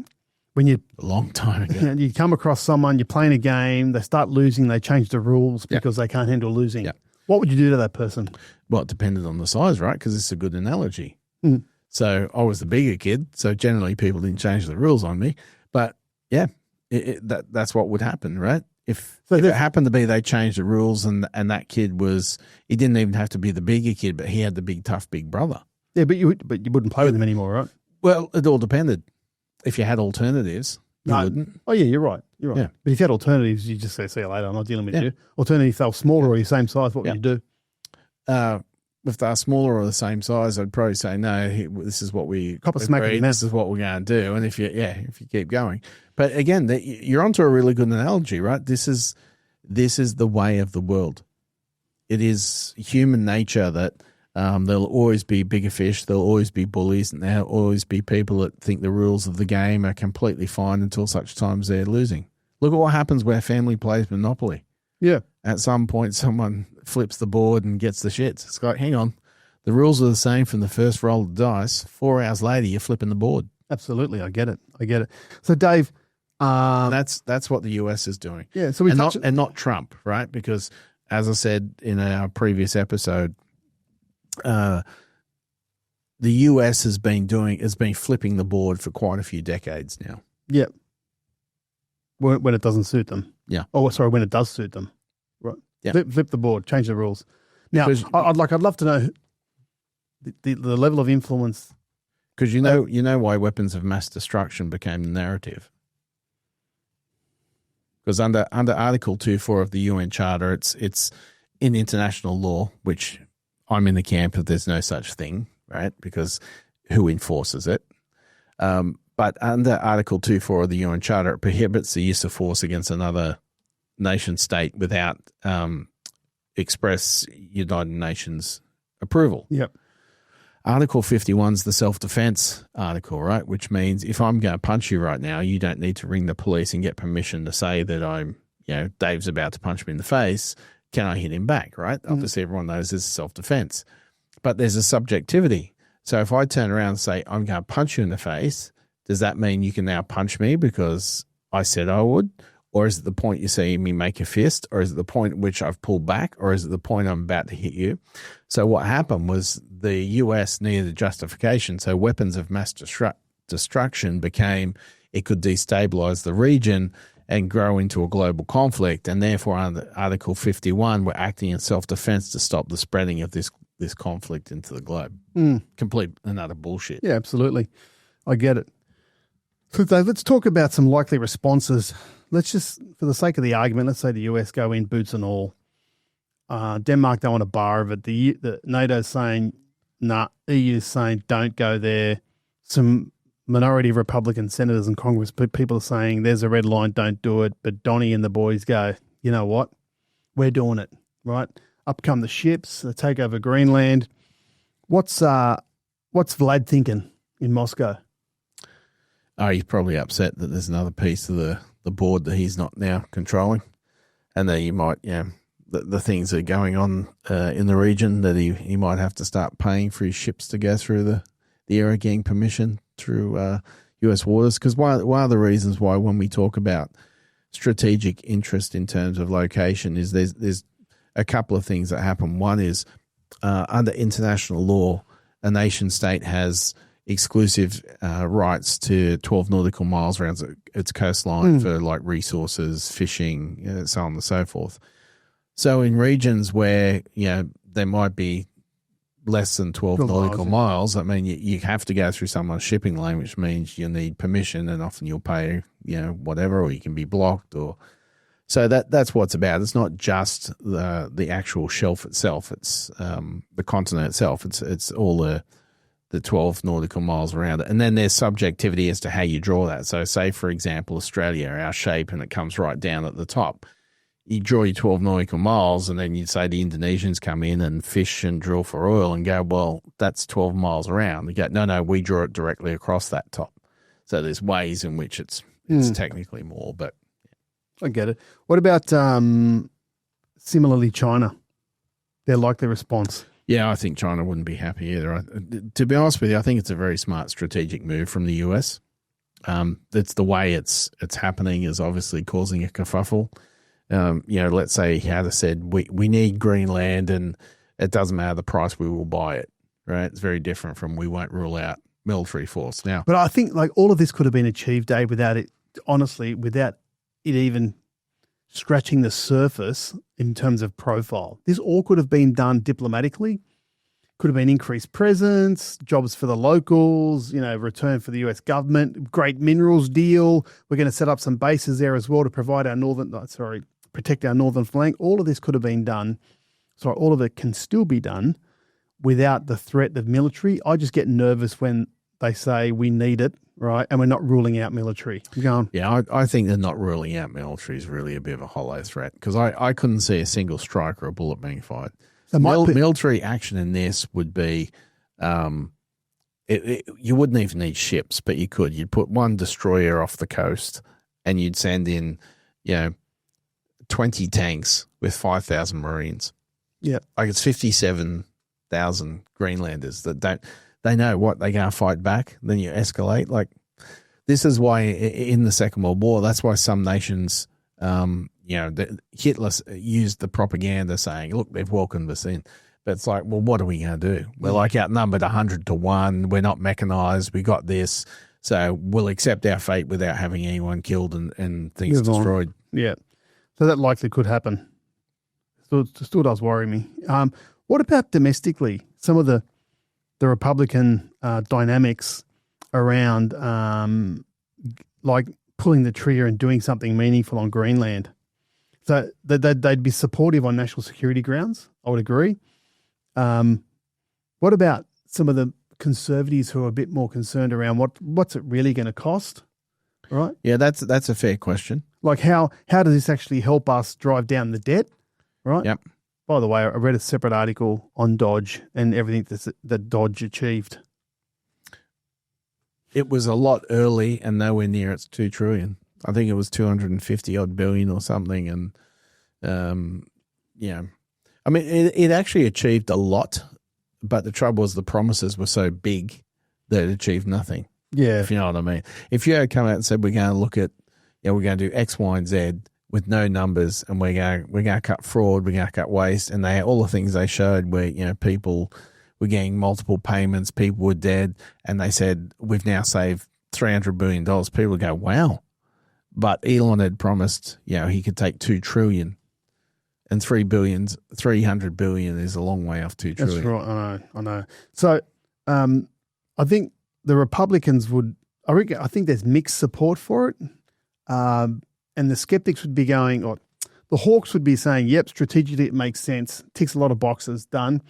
When you a long time ago. You come across someone, you're playing a game, they start losing, they change the rules because they can't handle losing. Yep. What would you do to that person? Well, it depended on the size, right? Because it's a good analogy. Mm. So I was the bigger kid, so generally people didn't change the rules on me. But yeah, that's what would happen, right? If it happened to be they changed the rules and that kid he didn't even have to be the bigger kid, but he had the big, tough, big brother. Yeah, but you wouldn't play with him anymore, right? Well, it all depended. If you had alternatives, you wouldn't. Oh, yeah, you're right. You're right. Yeah. But if you had alternatives, you just say, see you later, I'm not dealing with you. Alternatively, if they were smaller or your same size, what would you do? If they're smaller or the same size, I'd probably say, no, this is what we agreed, this is what we're going to do. And if you keep going. But again, you're onto a really good analogy, right? This is the way of the world. It is human nature that there'll always be bigger fish, there'll always be bullies, and there'll always be people that think the rules of the game are completely fine until such times they're losing. Look at what happens where family plays Monopoly. Yeah. At some point, someone flips the board and gets the shits. It's like, hang on, The rules are the same from the first roll of the dice. 4 hours later, you're flipping the board. Absolutely, I get it. So, Dave, That's what the US is doing. Yeah, so we and not Trump, right? Because as I said in our previous episode, the US has been flipping the board for quite a few decades now. Yeah. When it doesn't suit them. Yeah. Oh, sorry, when it does suit them. Right. Yeah. Flip the board, change the rules. Now, I'd love to know the level of influence. Because you know why weapons of mass destruction became the narrative. Because under Article 2.4 of the UN Charter, it's in international law, which I'm in the camp of there's no such thing, right? Because who enforces it? But under Article 2.4 of the UN Charter, it prohibits the use of force against another nation state without express United Nations approval. Yep. Article 51 is the self-defense article, right? Which means if I'm going to punch you right now, you don't need to ring the police and get permission to say that Dave's about to punch me in the face. Can I hit him back, right? Obviously, everyone knows this is self-defense. But there's a subjectivity. So if I turn around and say, I'm going to punch you in the face, does that mean you can now punch me because I said I would? Or is it the point you see me make a fist? Or is it the point at which I've pulled back? Or is it the point I'm about to hit you? So what happened was the US needed a justification. So weapons of mass destruction became, it could destabilize the region and grow into a global conflict. And therefore, under Article 51, we're acting in self-defense to stop the spreading of this conflict into the globe. Complete and utter bullshit. Yeah, absolutely. I get it. So Dave, let's talk about some likely responses. Let's just, for the sake of the argument, let's say the US go in boots and all. Denmark don't want a bar of it. The NATO's saying, nah. EU's saying, don't go there. Some minority Republican senators and Congress people are saying, there's a red line, don't do it. But Donnie and the boys go, you know what? We're doing it, right? Up come the ships. They take over Greenland. What's Vlad thinking in Moscow? Oh, he's probably upset that there's another piece of the board that he's not now controlling, and that he might, the things that are going on in the region, that he might have to start paying for his ships to go through the area, getting permission through U.S. waters. Because one of the reasons why when we talk about strategic interest in terms of location is there's a couple of things that happen. One is under international law, a nation state has exclusive rights to 12 nautical miles around its coastline for like resources, fishing, so on and so forth. So in regions where there might be less than 12 nautical miles, I mean, you have to go through someone's shipping lane, which means you need permission, and often you'll pay whatever, or you can be blocked, or so that's what it's about. It's not just the actual shelf itself; it's the continent itself. It's all the 12 nautical miles around it. And then there's subjectivity as to how you draw that. So say, for example, Australia, our shape, and it comes right down at the top. You draw your 12 nautical miles, and then you'd say the Indonesians come in and fish and drill for oil and go, well, that's 12 miles around. You go, no, we draw it directly across that top. So there's ways in which it's technically more, but... I get it. What about similarly China? Their likely response? Yeah, I think China wouldn't be happy either. To be honest with you, I think it's a very smart strategic move from the US. It's the way it's happening is obviously causing a kerfuffle. Let's say he had said, we need Greenland and it doesn't matter the price, we will buy it, right? It's very different from we won't rule out military force now. But I think like all of this could have been achieved, Dave, without it even scratching the surface in terms of profile. This all could have been done diplomatically, could have been increased presence, jobs for the locals, return for the US government, great minerals deal. We're going to set up some bases there as well to provide protect our northern flank. All of this could have been done. Sorry, all of it can still be done without the threat of military. I just get nervous when they say we need it, right? And we're not ruling out military. Yeah, I think they're not ruling out military is really a bit of a hollow threat, because I couldn't see a single strike or a bullet being fired. So military action in this would be, you wouldn't even need ships, but you could. You'd put one destroyer off the coast and you'd send in, 20 tanks with 5,000 Marines. Yeah. Like it's 57 100,000 Greenlanders that they know what they're going to fight back. Then you escalate. Like, this is why in the Second World War, that's why some nations, Hitler used the propaganda saying, look, they've welcomed us in. But it's like, well, what are we going to do? We're like outnumbered 100 to 1. We're not mechanized. We got this. So we'll accept our fate without having anyone killed and things destroyed. Yeah. So that likely could happen. Still does worry me. What about domestically? Some of the Republican dynamics around like pulling the trigger and doing something meaningful on Greenland. So they'd be supportive on national security grounds, I would agree. What about some of the conservatives who are a bit more concerned around what's it really going to cost? Right? Yeah, that's a fair question. Like how does this actually help us drive down the debt? Right? Yep. By the way, I read a separate article on Dodge and everything that Dodge achieved. It was a lot early and nowhere near its $2 trillion. I think it was 250 odd billion or something. And, I mean, it actually achieved a lot, but the trouble was the promises were so big that it achieved nothing. Yeah. If you know what I mean. If you had come out and said, we're going to look at, we're going to do X, Y, and Z with no numbers, and we're going to cut fraud, we're going to cut waste, and all the things they showed where, people were getting multiple payments, people were dead, and they said, we've now saved $300 billion. People would go, wow. But Elon had promised, he could take $2 trillion, and $300 billion is a long way off $2 trillion. That's right. I know. So I think the Republicans I think there's mixed support for it. And the skeptics would be going, or the hawks would be saying, yep, strategically it makes sense, ticks a lot of boxes, done.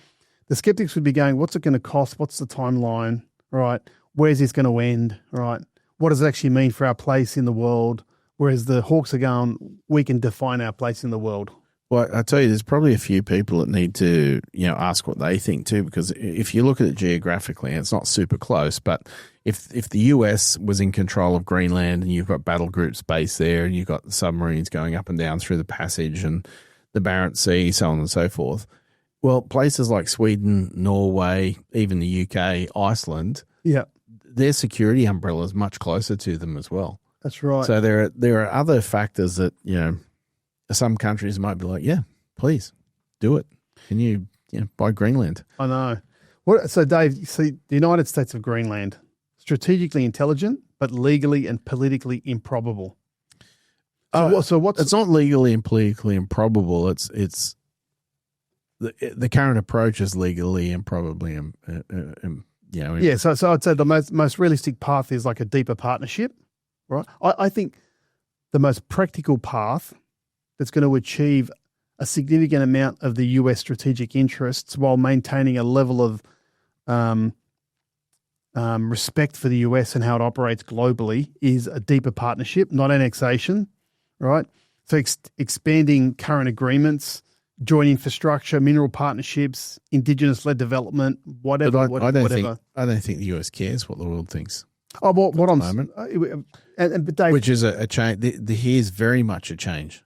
The skeptics would be going, what's it going to cost? What's the timeline? Right? Where's this going to end? Right? What does it actually mean for our place in the world? Whereas the hawks are going, we can define our place in the world. Well, I tell you, there's probably a few people that need to, ask what they think too, because if you look at it geographically, it's not super close, but if the US was in control of Greenland and you've got battle groups based there and you've got the submarines going up and down through the passage and the Barents Sea, so on and so forth, well, places like Sweden, Norway, even the UK, Iceland, their security umbrella is much closer to them as well. That's right. So there are other factors that, some countries might be like, yeah, please do it. Can you buy Greenland? I know. So, Dave, you see, the United States of Greenland, strategically intelligent, but legally and politically improbable. So what's it's not legally and politically improbable. It's the current approach is legally and probably Yeah, so I'd say the most realistic path is like a deeper partnership, right? I think the most practical path that's going to achieve a significant amount of the US strategic interests while maintaining a level of respect for the US and how it operates globally is a deeper partnership, not annexation, right? So expanding current agreements, joint infrastructure, mineral partnerships, indigenous-led development, whatever. I don't think the US cares what the world thinks. Oh, well, what I'm moment, but Dave, which is a change. Here's very much a change.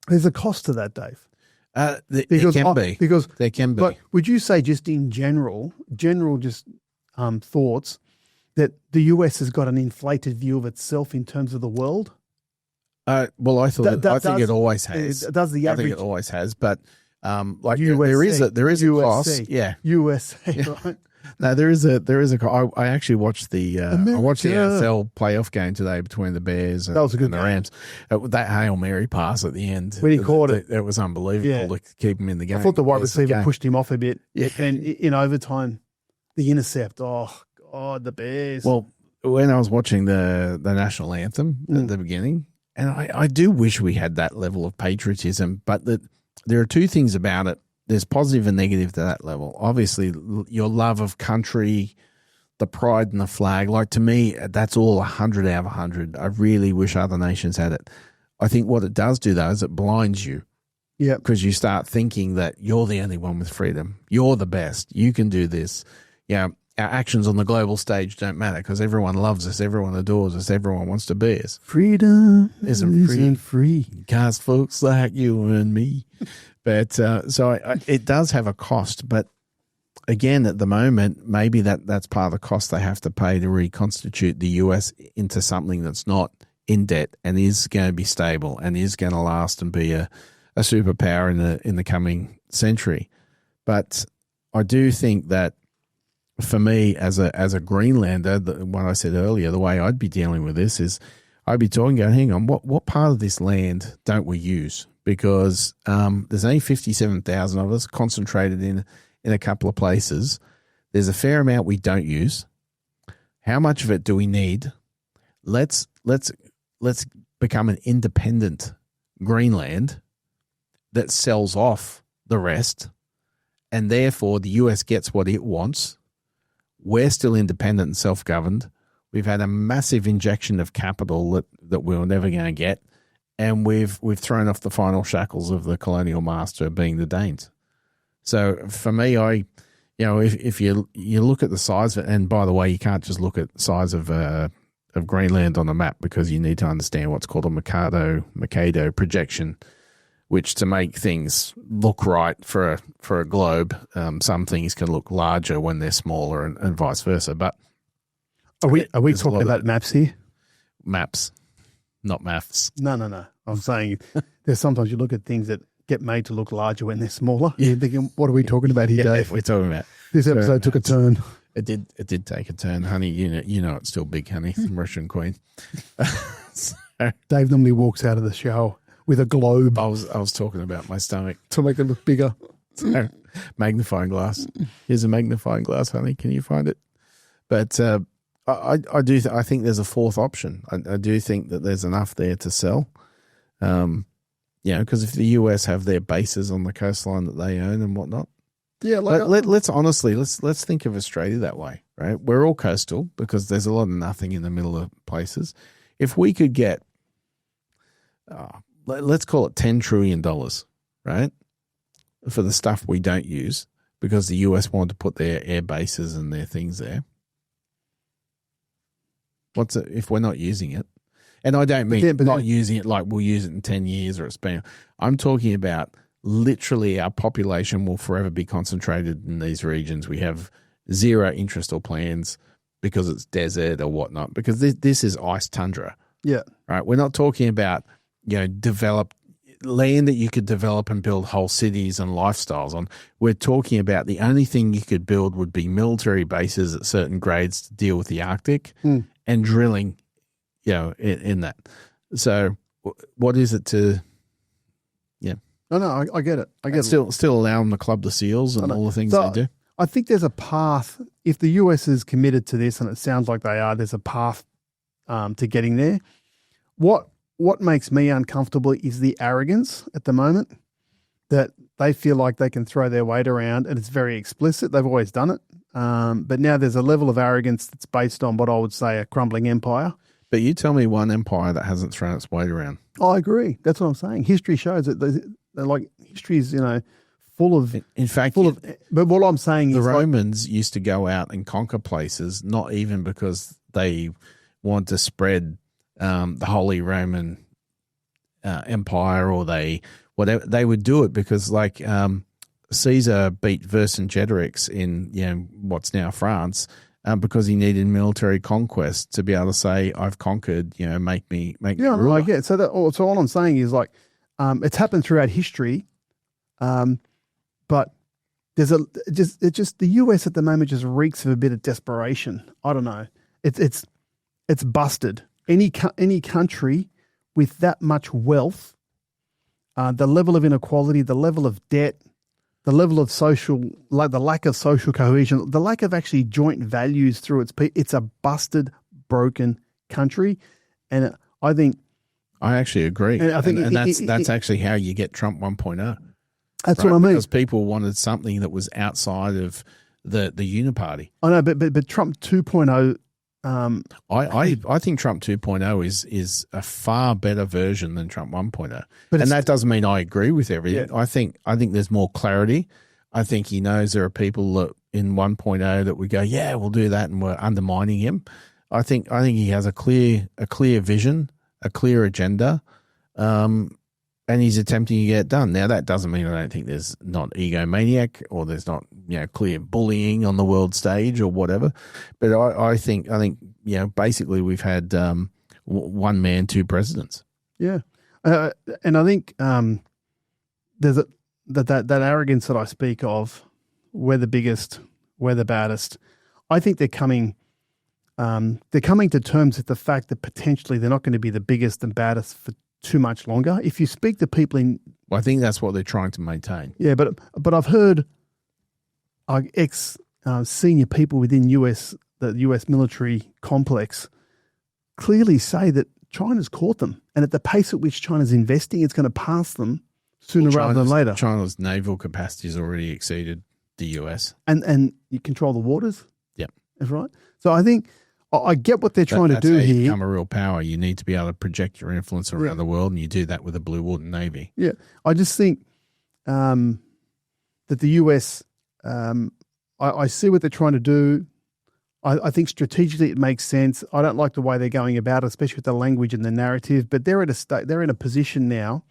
There's a cost to that, Dave. There can be. But would you say just in general thoughts that the US has got an inflated view of itself in terms of the world? Well, I think it always has. Does the average? I think it always has, but USC, there is a cost. Yeah, USA, right? No, there is a. I actually watched the NFL playoff game today between the Bears and the Rams. That Hail Mary pass at the end when he caught it, it was unbelievable to keep him in the game. I thought the wide receiver pushed him off a bit, and in overtime, the intercept. Oh God, the Bears. Well, when I was watching the national anthem at the beginning, and I do wish we had that level of patriotism, but there are two things about it. There's positive and negative to that level. Obviously, your love of country, the pride in the flag, like to me, that's all 100 out of 100. I really wish other nations had it. I think what it does do, though, is it blinds you. Yeah. Because you start thinking that you're the only one with freedom. You're the best. You can do this. Our actions on the global stage don't matter because everyone loves us. Everyone adores us. Everyone wants to be us. Freedom isn't free. Cast folks like you and me. But it does have a cost, but again, at the moment, maybe that's part of the cost they have to pay to reconstitute the US into something that's not in debt and is going to be stable and is going to last and be a superpower in the coming century. But I do think that for me, as a Greenlander, what I said earlier, the way I'd be dealing with this is I'd be talking, going, hang on, what part of this land don't we use? Because there's only 57,000 of us concentrated in a couple of places. There's a fair amount we don't use. How much of it do we need? Let's become an independent Greenland that sells off the rest, and therefore the US gets what it wants. We're still independent and self-governed. We've had a massive injection of capital that we were never going to get, and we've thrown off the final shackles of the colonial master, being the Danes. So for me, if you look at the size of it, and by the way, you can't just look at the size of Greenland on the map, because you need to understand what's called a Mercator projection, which to make things look right for a globe, some things can look larger when they're smaller and vice versa. But are we talking about maps here? Maps, not maths. No. I'm saying there's sometimes you look at things that get made to look larger when they're smaller. Yeah. You're thinking, what are we talking about here, Dave? We're talking about this episode took a turn. It did take a turn, honey. You know it's still big, honey. Russian Queen. Dave normally walks out of the show with a globe. I was talking about my stomach to make it look bigger. So, magnifying glass. Here's a magnifying glass, honey. Can you find it? But I think there's a fourth option. I do think that there's enough there to sell. Because if the US have their bases on the coastline that they own and whatnot, yeah. Let's honestly let's think of Australia that way, right? We're all coastal because there's a lot of nothing in the middle of places. If we could get, let's call it $10 trillion, right, for the stuff we don't use because the US wanted to put their air bases and their things there. What's it if we're not using it? And I don't mean not using it like we'll use it in 10 years or it's been. I'm talking about literally our population will forever be concentrated in these regions. We have zero interest or plans because it's desert or whatnot, because this is ice tundra. Yeah. Right. We're not talking about, developed land that you could develop and build whole cities and lifestyles on. We're talking about the only thing you could build would be military bases at certain grades to deal with the Arctic and drilling, in that. So what is it to, No, I get it. I get it. Still allow them to club the seals and all the things they do. I think there's a path. If the US is committed to this, and it sounds like they are, there's a path to getting there. What makes me uncomfortable is the arrogance at the moment that they feel like they can throw their weight around, and it's very explicit. They've always done it. But now there's a level of arrogance that's based on what I would say a crumbling empire. But you tell me one empire that hasn't thrown its weight around. I agree. That's what I'm saying. History shows that they're like history is, full of. In fact, but what I'm saying the is Romans used to go out and conquer places, not even because they wanted to spread the Holy Roman Empire or they would do it because Caesar beat Vercingetorix in what's now France because he needed military conquest to be able to say I've conquered, make me ruler. I get it. So all I'm saying is it's happened throughout history, but there's the US at the moment just reeks of a bit of desperation. I don't know. It's busted. Any country with that much wealth, the level of inequality, the level of debt, the level of the lack of social cohesion, the lack of actually joint values through it's a busted, broken country, and I think. I actually agree. And I think that's actually how you get Trump 1.0. That's what I mean. Because people wanted something that was outside of the uniparty. I know, but Trump 2.0. I think Trump 2.0 is a far better version than Trump 1.0. And that doesn't mean I agree with everything. Yeah. I think there's more clarity. I think he knows there are people that in 1.0 that would go, yeah, we'll do that, and we're undermining him. I think he has a clear vision, a clear agenda, And he's attempting to get it done. Now, that doesn't mean I don't think there's not egomaniac or there's not, clear bullying on the world stage or whatever. But I think, basically we've had one man, two presidents. Yeah. And I think there's that arrogance that I speak of, we're the biggest, we're the baddest. I think they're coming to terms with the fact that potentially they're not going to be the biggest and baddest for too much longer. If you speak to people in... Well, I think that's what they're trying to maintain. Yeah, but I've heard senior people within the US military complex clearly say that China's caught them. And at the pace at which China's investing, it's going to pass them sooner rather than later. China's naval capacity has already exceeded the US. And you control the waters? Yep. That's right. So I think I get what they're trying to do here. You here. become a real power. You need to be able to project your influence around the world, and you do that with a blue water navy. Yeah. I just think that the US, I see what they're trying to do. I think strategically it makes sense. I don't like the way they're going about it, especially with the language and the narrative. But they're in a position now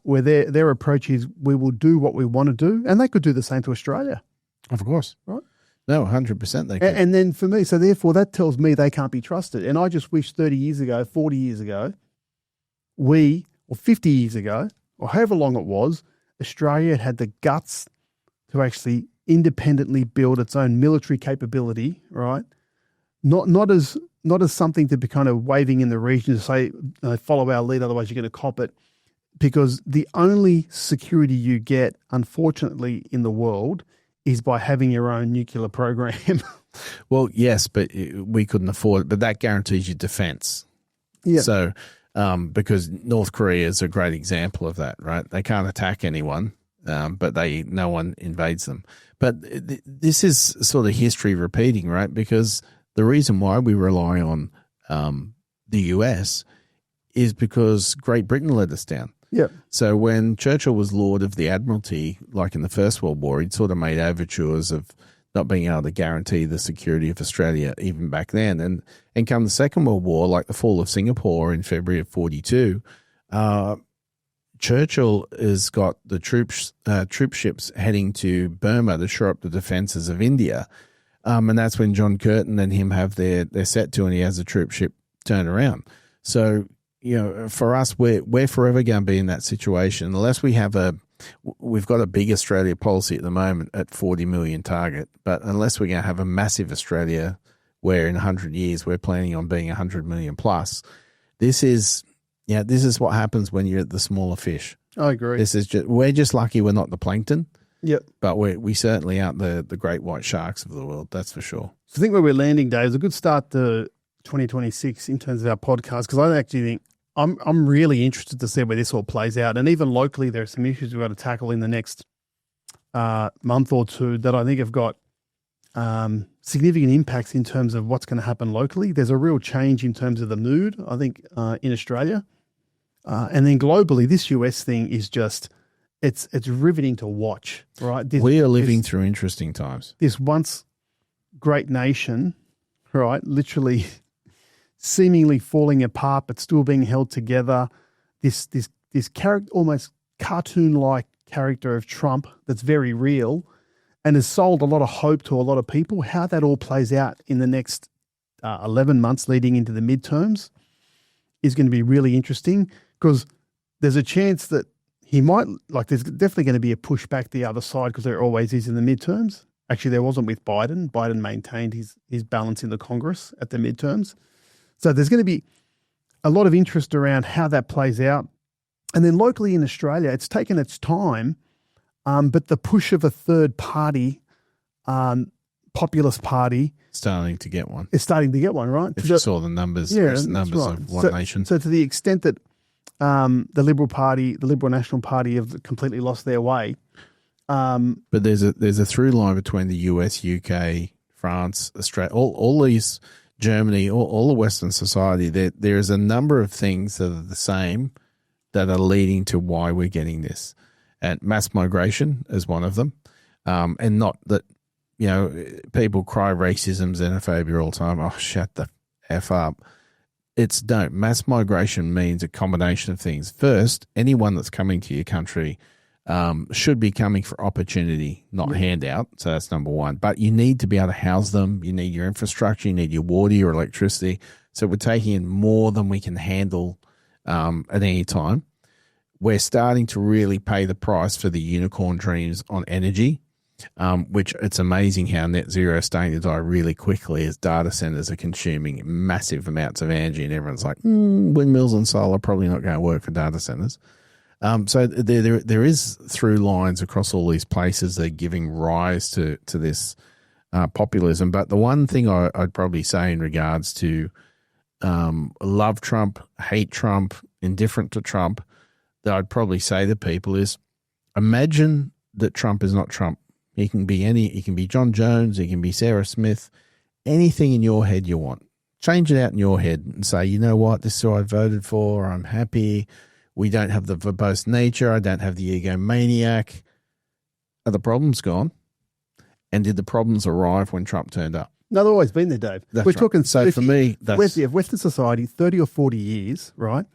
where their approach is, we will do what we want to do, and they could do the same to Australia. Of course, right? No, 100% they could. And then for me, so therefore that tells me they can't be trusted. And I just wish 30 years ago, 40 years ago, or 50 years ago, or however long it was, Australia had the guts to actually independently build its own military capability, right? Not as something to be kind of waving in the region to say, follow our lead, otherwise you're going to cop it. Because the only security you get, unfortunately, in the world is by having your own nuclear program. Well, yes, but we couldn't afford it. But that guarantees you defense. Yeah. So, because North Korea is a great example of that, right? They can't attack anyone, but no one invades them. But this is sort of history repeating, right? Because the reason why we rely on the US is because Great Britain let us down. Yeah. So when Churchill was Lord of the Admiralty, like in the First World War, he'd sort of made overtures of not being able to guarantee the security of Australia even back then. And come the Second World War, like the fall of Singapore in February of 1942, Churchill has got the troop ships heading to Burma to shore up the defences of India. And that's when John Curtin and him have their set to, and he has a troop ship turn around. So, for us, we're forever going to be in that situation unless we've got a big Australia policy at the moment at 40 million target, but unless we're going to have a massive Australia where in 100 years we're planning on being 100 million plus, this is what happens when you're the smaller fish. I agree. We're just lucky we're not the plankton. Yep. But we certainly aren't the great white sharks of the world, that's for sure. So I think where we're landing, Dave, is a good start to 2026 in terms of our podcast, because I actually think I'm really interested to see where this all plays out. And even locally, there are some issues we've got to tackle in the next month or two that I think have got significant impacts in terms of what's going to happen locally. There's a real change in terms of the mood, I think, in Australia. And then globally, this US thing is just, it's riveting to watch, right? We are living through interesting times. This once great nation, right, literally seemingly falling apart but still being held together. This character, almost cartoon-like character of Trump that's very real and has sold a lot of hope to a lot of people. How that all plays out in the next 11 months leading into the midterms is going to be really interesting, because there's a chance that he might, there's definitely going to be a pushback the other side, because there always is in the midterms. Actually, there wasn't with Biden. Biden maintained his balance in the Congress at the midterms. So there's going to be a lot of interest around how that plays out. And then locally in Australia, it's taken its time, but the push of a third party, populist party, starting to get one. It's starting to get one, right? If you saw the numbers, numbers right. of One Nation. So to the extent that the Liberal Party, the Liberal National Party, have completely lost their way. But there's a through line between the US, UK, France, Australia, all these, Germany, all the Western society. There is a number of things that are the same that are leading to why we're getting this. And mass migration is one of them. And not that, people cry racism, xenophobia all the time. Oh, shut the F up. don't. Mass migration means a combination of things. First, anyone that's coming to your country should be coming for opportunity, not handout. So that's number one. But you need to be able to house them. You need your infrastructure. You need your water, your electricity. So we're taking in more than we can handle at any time. We're starting to really pay the price for the unicorn dreams on energy, which it's amazing how net zero is starting to die really quickly as data centers are consuming massive amounts of energy, and everyone's like, windmills and solar are probably not going to work for data centers. So there is through lines across all these places that are giving rise to this populism. But the one thing I'd probably say in regards to love Trump, hate Trump, indifferent to Trump, that I'd probably say to people is, imagine that Trump is not Trump. He can be John Jones, he can be Sarah Smith, anything in your head you want. Change it out in your head and say, you know what, this is who I voted for, I'm happy. We don't have the verbose nature, I don't have the egomaniac. Are the problems gone? And did the problems arrive when Trump turned up? No, they've always been there, Dave. That's We're right. talking, so for me, that's Western society, 30 or 40 years, right,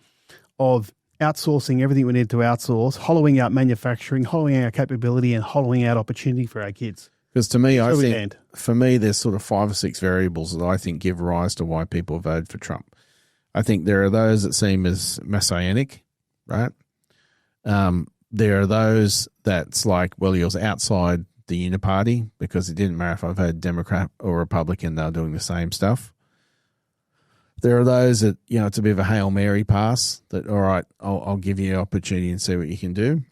of outsourcing everything we need to outsource, hollowing out manufacturing, hollowing out capability, and hollowing out opportunity for our kids. Because to me, I think, for me, there's sort of 5 or 6 variables that I think give rise to why people voted for Trump. I think there are those that seem as messianic, right? There are those that's like, well, he was outside the uniparty because it didn't matter if I voted Democrat or Republican, they're doing the same stuff. There are those that, it's a bit of a Hail Mary pass that, all right, I'll give you an opportunity and see what you can do.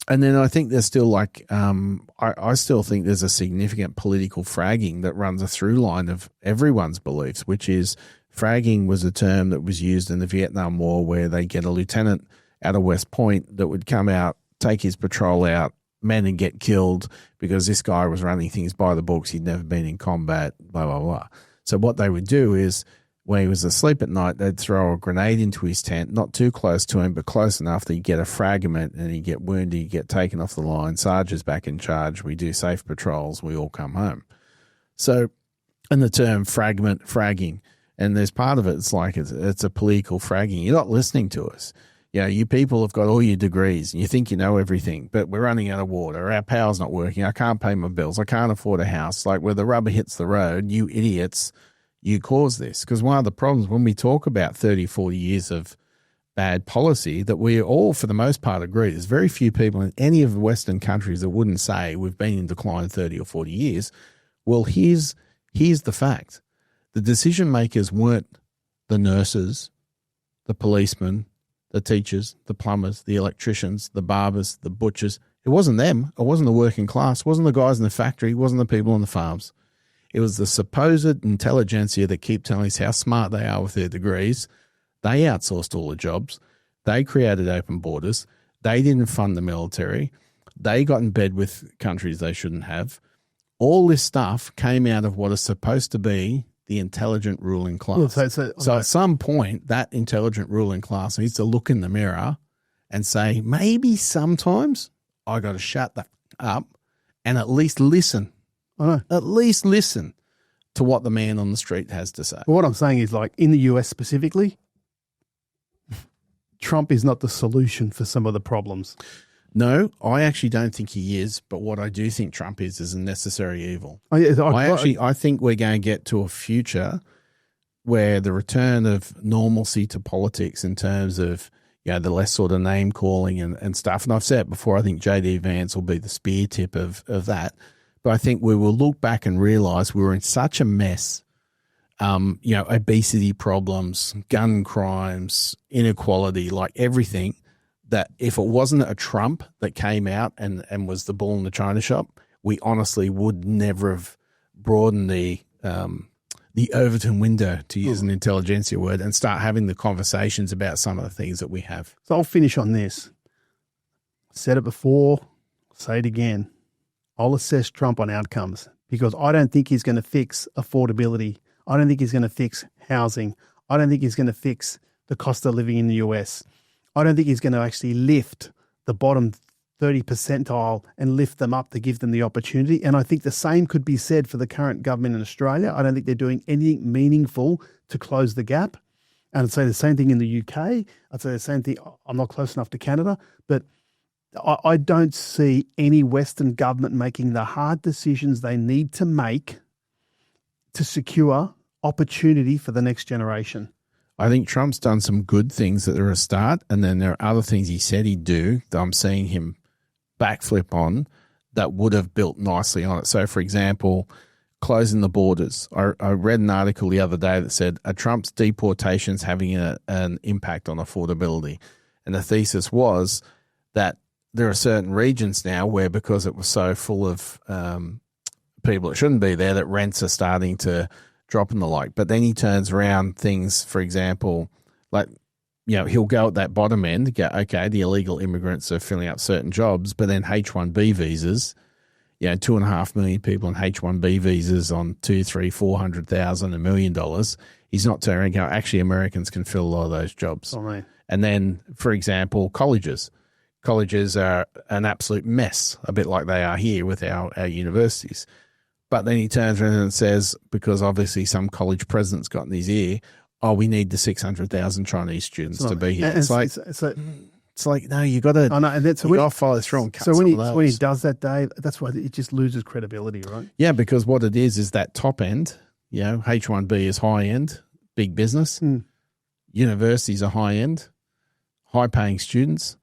And then I think there's still I still think there's a significant political fragging that runs a through line of everyone's beliefs, which is fragging was a term that was used in the Vietnam War where they get a lieutenant out of West Point that would come out, take his patrol out, men and get killed because this guy was running things by the books. He'd never been in combat, blah, blah, blah. So what they would do is when he was asleep at night, they'd throw a grenade into his tent, not too close to him, but close enough that he'd get a fragment and he'd get wounded, he'd get taken off the line. Sarge is back in charge. We do safe patrols. We all come home. So, and the term fragging, and there's part of it, it's like it's a political fragging. You're not listening to us. You people have got all your degrees and you think you know everything, but we're running out of water. Our power's not working. I can't pay my bills. I can't afford a house. Like where the rubber hits the road, you idiots, you cause this. Because one of the problems when we talk about 30, 40 years of bad policy that we all, for the most part, agree. There's very few people in any of the Western countries that wouldn't say we've been in decline 30 or 40 years. Well, here's the fact. The decision makers weren't the nurses, the policemen, the teachers, the plumbers, the electricians, the barbers, the butchers. It wasn't them. It wasn't the working class. It wasn't the guys in the factory. It wasn't the people on the farms. It was the supposed intelligentsia that keep telling us how smart they are with their degrees. They outsourced all the jobs. They created open borders. They didn't fund the military. They got in bed with countries they shouldn't have. All this stuff came out of what is supposed to be the intelligent ruling class. So at some point, that intelligent ruling class needs to look in the mirror and say, maybe sometimes I got to shut that up and at least listen. At least listen to what the man on the street has to say. Well, what I'm saying is, like, in the US specifically, Trump is not the solution for some of the problems. No, I actually don't think he is. But what I do think Trump is a necessary evil. I think we're going to get to a future where the return of normalcy to politics in terms of the less sort of name calling and stuff. And I've said it before, I think J.D. Vance will be the spear tip of that. But I think we will look back and realize we were in such a mess, obesity problems, gun crimes, inequality, like everything, that if it wasn't a Trump that came out and was the bull in the china shop, we honestly would never have broadened the Overton window, to use an intelligentsia word, and start having the conversations about some of the things that we have. So I'll finish on this. I said it before, I'll say it again. I'll assess Trump on outcomes because I don't think he's going to fix affordability. I don't think he's going to fix housing. I don't think he's going to fix the cost of living in the US. I don't think he's going to actually lift the bottom 30 percentile and lift them up to give them the opportunity. And I think the same could be said for the current government in Australia. I don't think they're doing anything meaningful to close the gap. And I'd say the same thing in the UK. I'd say the same thing. I'm not close enough to Canada, but I don't see any Western government making the hard decisions they need to make to secure opportunity for the next generation. I think Trump's done some good things that are a start, and then there are other things he said he'd do that I'm seeing him backflip on that would have built nicely on it. So, for example, closing the borders. I read an article the other day that said, are Trump's deportations having an impact on affordability? And the thesis was that there are certain regions now where, because it was so full of people that shouldn't be there, that rents are starting to drop and the like. But then he turns around things, for example, like, he'll go at that bottom end, go, okay, the illegal immigrants are filling up certain jobs, but then H-1B visas, 2.5 million people on H-1B visas on $200,000, $300,000, $400,000, $1 million. He's not turning around, actually, Americans can fill a lot of those jobs. Oh, man. And then, for example, colleges. Colleges are an absolute mess, a bit like they are here with our universities. But then he turns around and says, because obviously some college president's got in his ear, we need the 600,000 Chinese students to be here. It's like, no, you got to. I know, and that's so when follow through and cut. So when he does that, Dave, that's why it just loses credibility, right? Yeah, because what it is that top end. H-1B is high end, big business. Universities are high end, high paying students.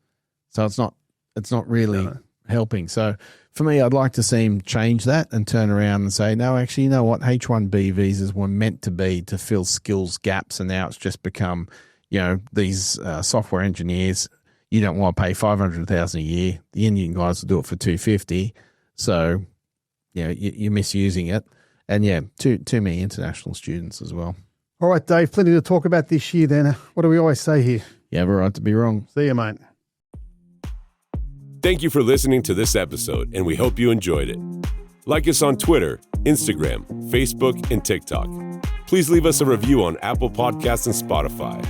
So it's not really helping. So for me, I'd like to see him change that and turn around and say, no, actually, you know what? H-1B visas were meant to be to fill skills gaps, and now it's just become, these software engineers. You don't want to pay $500,000 a year. The Indian guys will do it for $250,000. So, you're misusing it, and too many international students as well. All right, Dave. Plenty to talk about this year. Then, what do we always say here? You have a right to be wrong. See you, mate. Thank you for listening to this episode, and we hope you enjoyed it. Like us on Twitter, Instagram, Facebook, and TikTok. Please leave us a review on Apple Podcasts and Spotify.